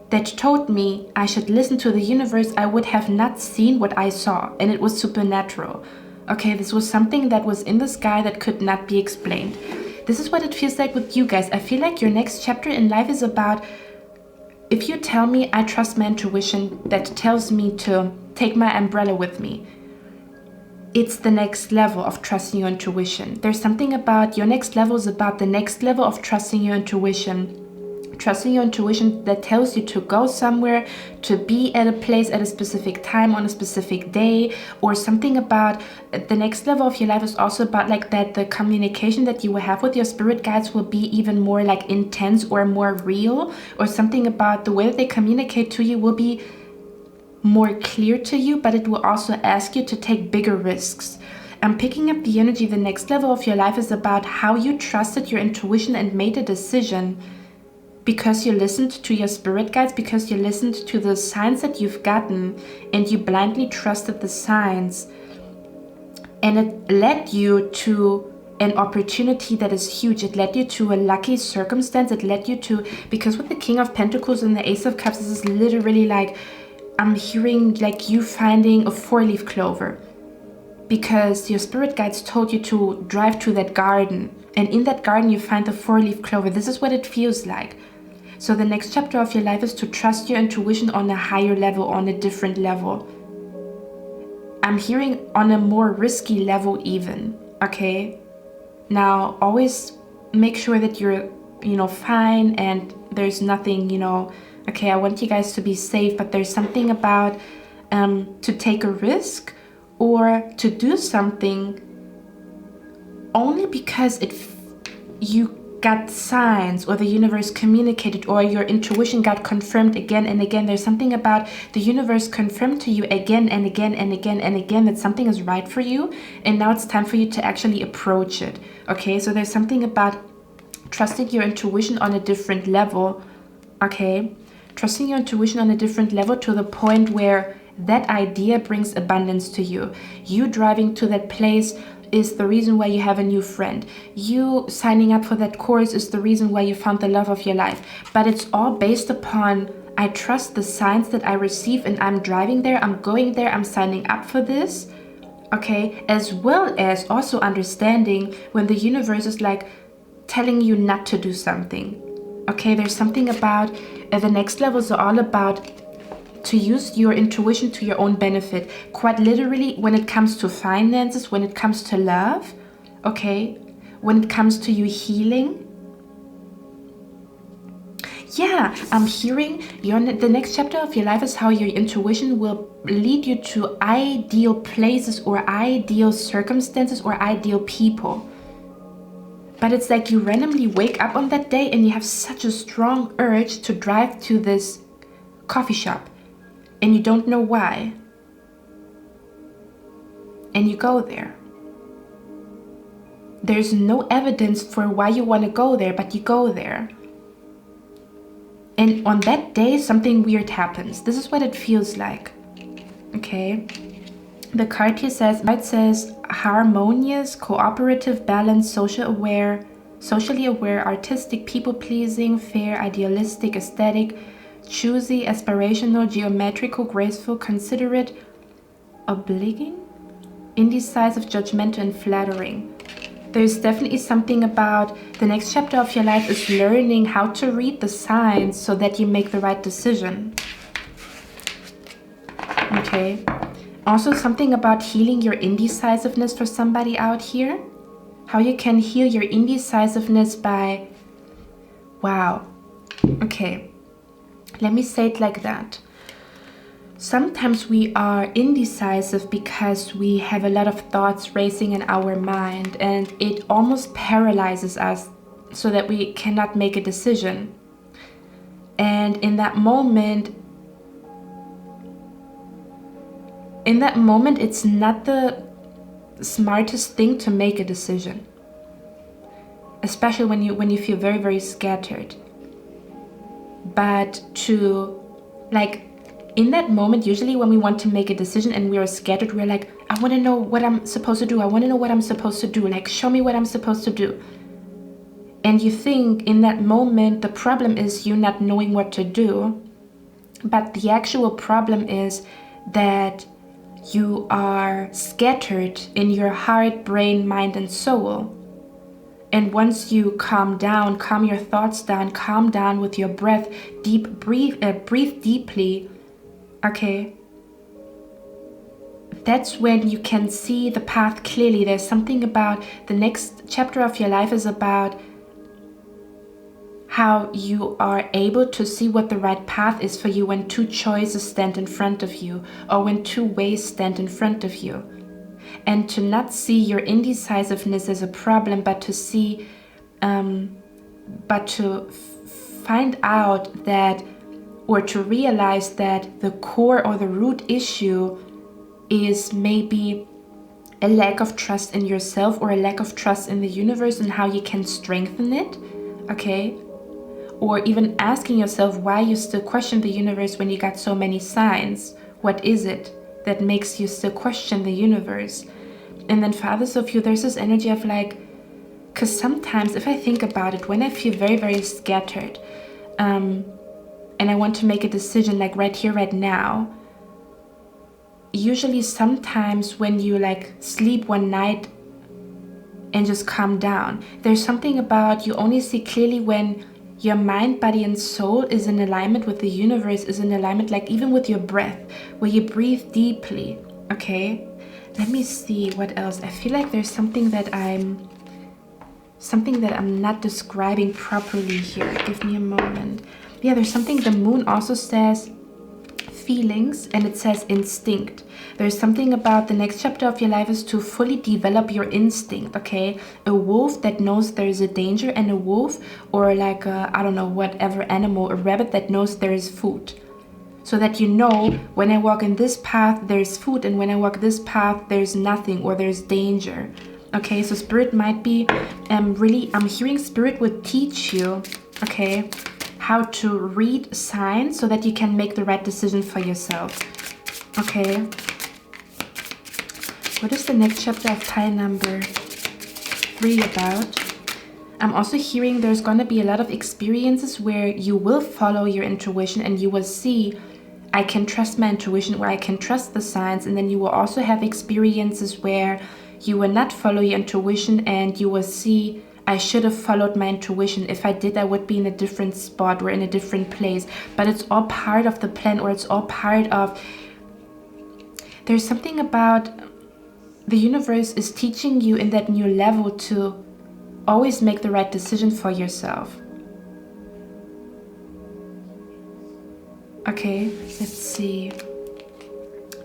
that told me I should listen to the universe, I would have not seen what I saw. And it was supernatural. Okay, this was something that was in the sky that could not be explained. This is what it feels like with you guys. I feel like your next chapter in life is about, if you tell me I trust my intuition that tells me to take my umbrella with me, it's the next level of trusting your intuition. There's something about your next level is about the next level of trusting your intuition. Trusting your intuition that tells you to go somewhere, to be at a place at a specific time on a specific day, or something about the next level of your life is also about like that the communication that you will have with your spirit guides will be even more like intense or more real, or something about the way that they communicate to you will be more clear to you, but it will also ask you to take bigger risks. I'm picking up the energy. The next level of your life is about how you trusted your intuition and made a decision because you listened to your spirit guides, because you listened to the signs that you've gotten and you blindly trusted the signs, and it led you to an opportunity that is huge. It led you to a lucky circumstance. It led you to, because with the King of Pentacles and the Ace of Cups, this is literally like, I'm hearing like you finding a 4-leaf clover because your spirit guides told you to drive to that garden, and in that garden you find the 4-leaf clover. This is what it feels like. So the next chapter of your life is to trust your intuition on a higher level, on a different level. I'm hearing on a more risky level even, okay? Now, always make sure that you're, fine and there's nothing, okay, I want you guys to be safe, but there's something about to take a risk or to do something only because you got signs or the universe communicated or your intuition got confirmed again and again. There's something about the universe confirmed to you again and again and again and again that something is right for you, and now it's time for you to actually approach it. Okay, so there's something about trusting your intuition on a different level. Okay, trusting your intuition on a different level to the point where that idea brings abundance to you. You driving to that place is the reason why you have a new friend. You signing up for that course is the reason why you found the love of your life. But it's all based upon, I trust the signs that I receive and I'm driving there, I'm going there, I'm signing up for this. Okay, as well as also understanding when the universe is like telling you not to do something. Okay, there's something about the next levels are all about to use your intuition to your own benefit. Quite literally, when it comes to finances, when it comes to love, okay, when it comes to you healing. Yeah, I'm hearing the next chapter of your life is how your intuition will lead you to ideal places or ideal circumstances or ideal people. But it's like you randomly wake up on that day and you have such a strong urge to drive to this coffee shop and you don't know why. And you go there. There's no evidence for why you want to go there, but you go there. And on that day, something weird happens. This is what it feels like. Okay. The card here says, it says harmonious, cooperative, balanced, socially aware, artistic, people-pleasing, fair, idealistic, aesthetic, choosy, aspirational, geometrical, graceful, considerate, obliging, indecisive, judgmental, and flattering. There's definitely something about the next chapter of your life is learning how to read the signs so that you make the right decision. Okay. Also something about healing your indecisiveness for somebody out here. How you can heal your indecisiveness by... Wow. Okay. Let me say it like that. sometimes we are indecisive because we have a lot of thoughts racing in our mind, and it almost paralyzes us so that we cannot make a decision. And in that moment, it's not the smartest thing to make a decision, especially when you feel very, very scattered. But to, like, in that moment, usually when we want to make a decision and we are scattered, we're like, I want to know what I'm supposed to do. I want to know what I'm supposed to do. Like, show me what I'm supposed to do. And you think in that moment, the problem is you not knowing what to do. But the actual problem is that you are scattered in your heart, brain, mind, and soul. And once you calm down, calm your thoughts down, calm down with your breath, breathe deeply, okay, that's when you can see the path clearly. There's something about the next chapter of your life is about how you are able to see what the right path is for you when two choices stand in front of you, or when two ways stand in front of you. And to not see your indecisiveness as a problem, but to see, find out that, or to realize that the core or the root issue is maybe a lack of trust in yourself, or a lack of trust in the universe, and how you can strengthen it, okay? Or even asking yourself why you still question the universe when you got so many signs. What is it that makes you still question the universe? And then for others of you, there's this energy of like, because sometimes if I think about it, when I feel very, very scattered, and I want to make a decision like right here, right now, usually sometimes when you like sleep one night and just calm down, there's something about you only see clearly when your mind, body, and soul is in alignment with the universe, is in alignment, like even with your breath, where you breathe deeply, okay? Let me see what else. I feel like there's something that I'm not describing properly here. Give me a moment. Yeah, there's something, the moon also says feelings, and it says instinct. There's something about the next chapter of your life is to fully develop your instinct, okay? A wolf that knows there is a danger, and a wolf, or like a, I don't know, whatever animal, a rabbit that knows there is food. So that you know, when I walk in this path, there's food, and when I walk this path, there's nothing, or there's danger. Okay, so spirit might be, I'm hearing spirit would teach you, okay, how to read signs so that you can make the right decision for yourself. Okay. What is the next chapter of pile number 3 about? I'm also hearing there's going to be a lot of experiences where you will follow your intuition, and you will see, I can trust my intuition, or I can trust the signs. And then you will also have experiences where you will not follow your intuition, and you will see, I should have followed my intuition. If I did, I would be in a different spot or in a different place. But it's all part of the plan, or it's all part of... There's something about the universe is teaching you in that new level to always make the right decision for yourself. Okay, let's see.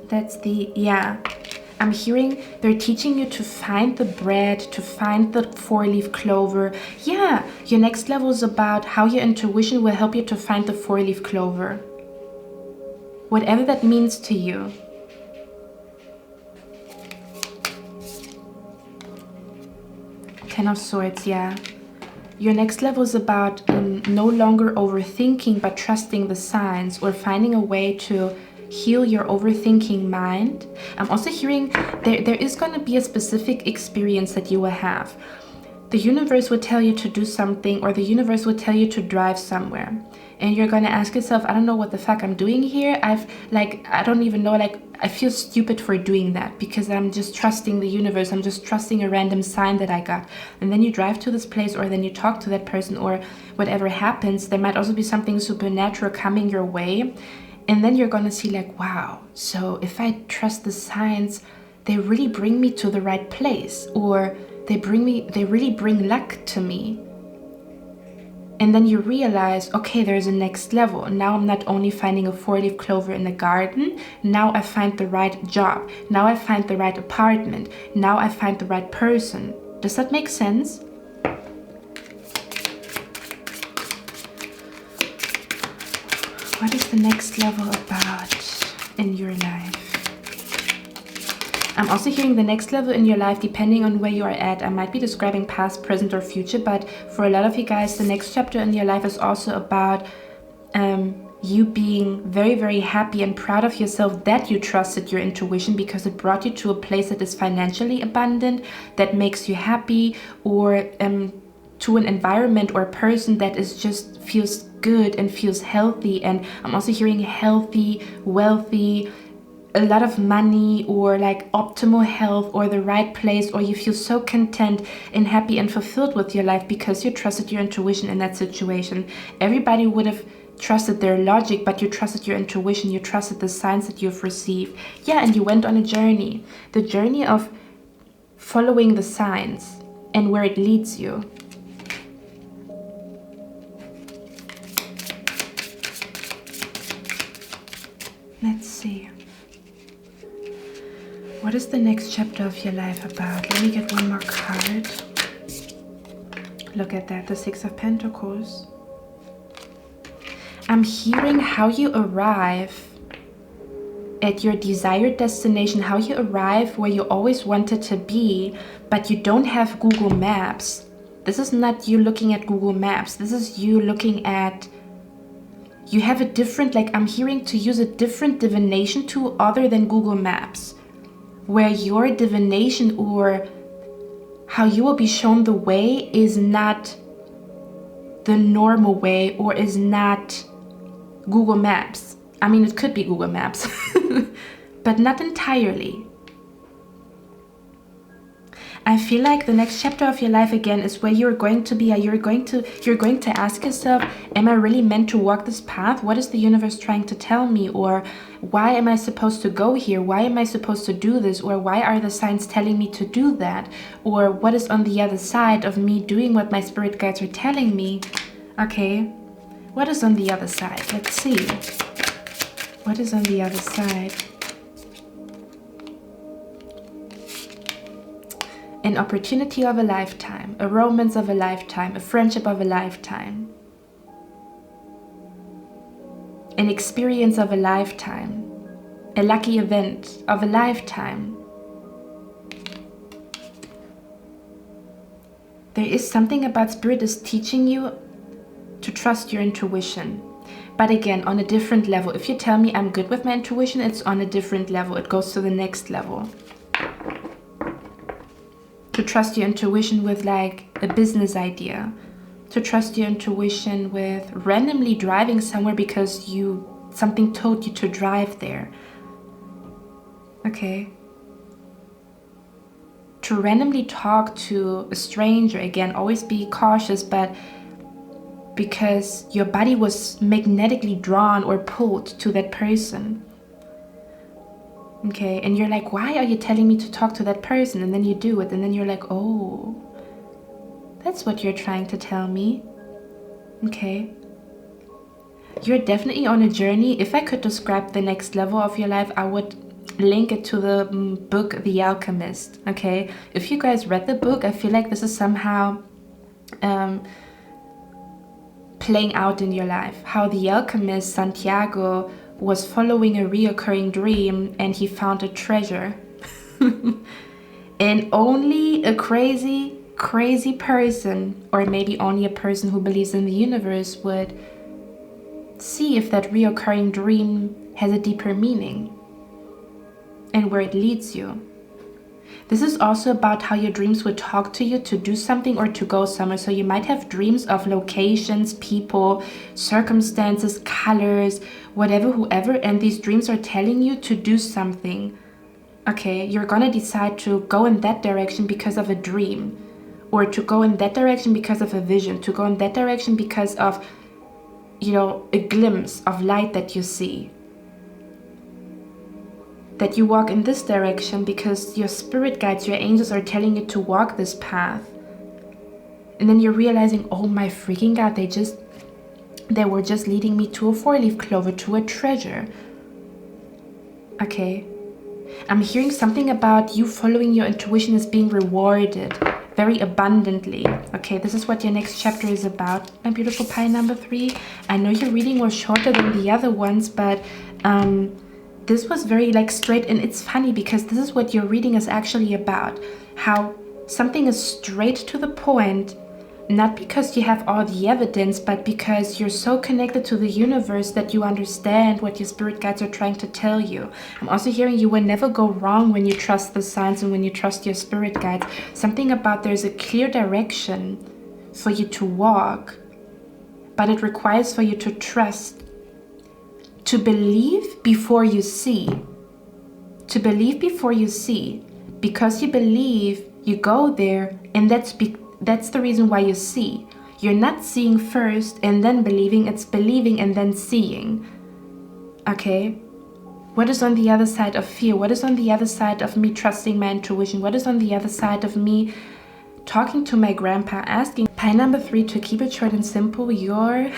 That's the... yeah. I'm hearing they're teaching you to find the bread, to find the 4-leaf clover. Yeah, your next level is about how your intuition will help you to find the 4-leaf clover. Whatever that means to you. Ten of Swords, yeah. Your next level is about no longer overthinking, but trusting the signs, or finding a way to heal your overthinking mind. I'm also hearing there is going to be a specific experience that you will have. The universe will tell you to do something, or the universe will tell you to drive somewhere, and you're going to ask yourself, I don't know what the fuck I'm doing here. I don't even know, like, I feel stupid for doing that because I'm just trusting the universe. I'm just trusting a random sign that I got. And then you drive to this place, or then you talk to that person, or whatever happens. There might also be something supernatural coming your way. And then you're going to see like, wow, so if I trust the signs, they really bring me to the right place, or they really bring luck to me. And then you realize, okay, there's a next level. Now I'm not only finding a 4-leaf clover in the garden, now I find the right job. Now I find the right apartment. Now I find the right person. Does that make sense? What is the next level about in your life? I'm also hearing the next level in your life, depending on where you are at. I might be describing past, present, or future, but for a lot of you guys, the next chapter in your life is also about you being very, very happy and proud of yourself that you trusted your intuition, because it brought you to a place that is financially abundant, that makes you happy, or to an environment or a person that is just feels good and feels healthy. And I'm also hearing healthy, wealthy, a lot of money, or like optimal health, or the right place, or you feel so content and happy and fulfilled with your life because you trusted your intuition in that situation. Everybody would have trusted their logic, but you trusted your intuition, you trusted the signs that you've received. Yeah, and you went on a journey, the journey of following the signs and where it leads you. Let's see. What is the next chapter of your life about? Let me get one more card. Look at that, the 6 of Pentacles. I'm hearing how you arrive at your desired destination, how you arrive where you always wanted to be, but you don't have Google Maps. This is not you looking at Google Maps. This is you looking at, you have a different, like I'm hearing to use a different divination tool other than Google Maps, where your divination or how you will be shown the way is not the normal way, or is not Google Maps. I mean, it could be Google Maps, but not entirely. I feel like the next chapter of your life again is where you're going to be. You're going to ask yourself, am I really meant to walk this path? What is the universe trying to tell me? Or why am I supposed to go here? Why am I supposed to do this? Or why are the signs telling me to do that? Or what is on the other side of me doing what my spirit guides are telling me? Okay, what is on the other side? Let's see. What is on the other side? An opportunity of a lifetime, a romance of a lifetime, a friendship of a lifetime, an experience of a lifetime, a lucky event of a lifetime. There is something about Spirit is teaching you to trust your intuition. But again, on a different level. If you tell me I'm good with my intuition, it's on a different level. It goes to the next level. To trust your intuition with like a business idea. To trust your intuition with randomly driving somewhere because something told you to drive there. Okay. To randomly talk to a stranger, again, always be cautious, but because your body was magnetically drawn or pulled to that person. Okay, and you're like, why are you telling me to talk to that person? And then you do it, and then you're like, oh, that's what you're trying to tell me. Okay. You're definitely on a journey. If I could describe the next level of your life, I would link it to the book, The Alchemist. Okay, if you guys read the book, I feel like this is somehow playing out in your life. How the alchemist Santiago was following a reoccurring dream and he found a treasure. And only a crazy person, or maybe only a person who believes in the universe, would see if that reoccurring dream has a deeper meaning and where it leads you. This is also about how your dreams would talk to you to do something or to go somewhere. So you might have dreams of locations, people, circumstances, colors, whatever, whoever, and these dreams are telling you to do something. Okay, you're gonna decide to go in that direction because of a dream, or to go in that direction because of a vision, to go in that direction because of, a glimpse of light that you see. That you walk in this direction because your spirit guides, your angels are telling you to walk this path. And then you're realizing, oh my freaking God, they were just leading me to a 4-leaf clover, to a treasure. Okay. I'm hearing something about you following your intuition is being rewarded very abundantly. Okay, this is what your next chapter is about, my beautiful pie number 3. I know your reading was shorter than the other ones, but this was very like straight, and it's funny because this is what your reading is actually about. How something is straight to the point, not because you have all the evidence, but because you're so connected to the universe that you understand what your spirit guides are trying to tell you. I'm also hearing you will never go wrong when you trust the signs and when you trust your spirit guides. Something about there's a clear direction for you to walk, but it requires for you to trust, to believe before you see. To believe before you see. Because you believe, you go there, and that's the reason why you see. You're not seeing first and then believing, it's believing and then seeing. Okay? What is on the other side of fear? What is on the other side of me trusting my intuition? What is on the other side of me talking to my grandpa, asking? Pie number 3, to keep it short and simple, your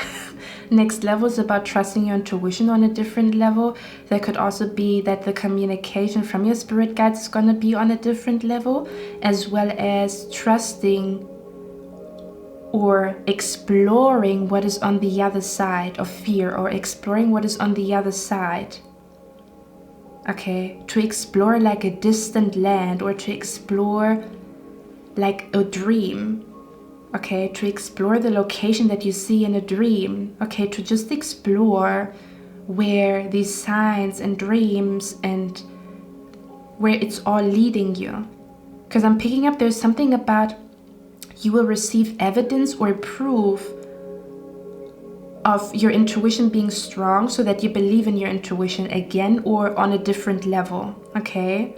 next level is about trusting your intuition on a different level. There could also be that the communication from your spirit guides is going to be on a different level, as well as trusting or exploring what is on the other side of fear, or exploring what is on the other side. Okay, to explore like a distant land, or to explore like a dream. Okay, to explore the location that you see in a dream. Okay, to just explore where these signs and dreams and where it's all leading you. Because I'm picking up there's something about you will receive evidence or proof of your intuition being strong, so that you believe in your intuition again, or on a different level. Okay.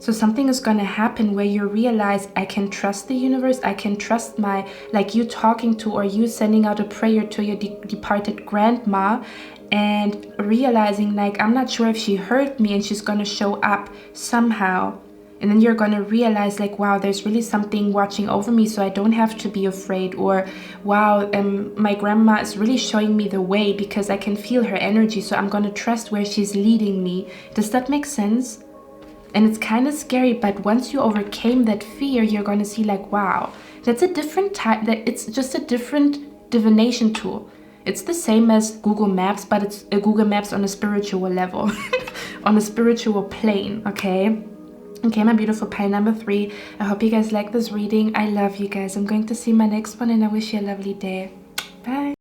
So something is going to happen where you realize, I can trust the universe, I can trust my, like you talking to, or you sending out a prayer to your departed grandma, and realizing like, I'm not sure if she heard me and she's going to show up somehow. And then you're going to realize like, wow, there's really something watching over me, so I don't have to be afraid. Or wow, my grandma is really showing me the way because I can feel her energy, so I'm going to trust where she's leading me. Does that make sense? And it's kind of scary, but once you overcame that fear, you're going to see like, wow, that's a different type, that it's just a different divination tool. It's the same as Google Maps, but it's a Google Maps on a spiritual level, on a spiritual plane, okay? Okay, my beautiful pie number 3. I hope you guys like this reading. I love you guys. I'm going to see my next one, and I wish you a lovely day. Bye.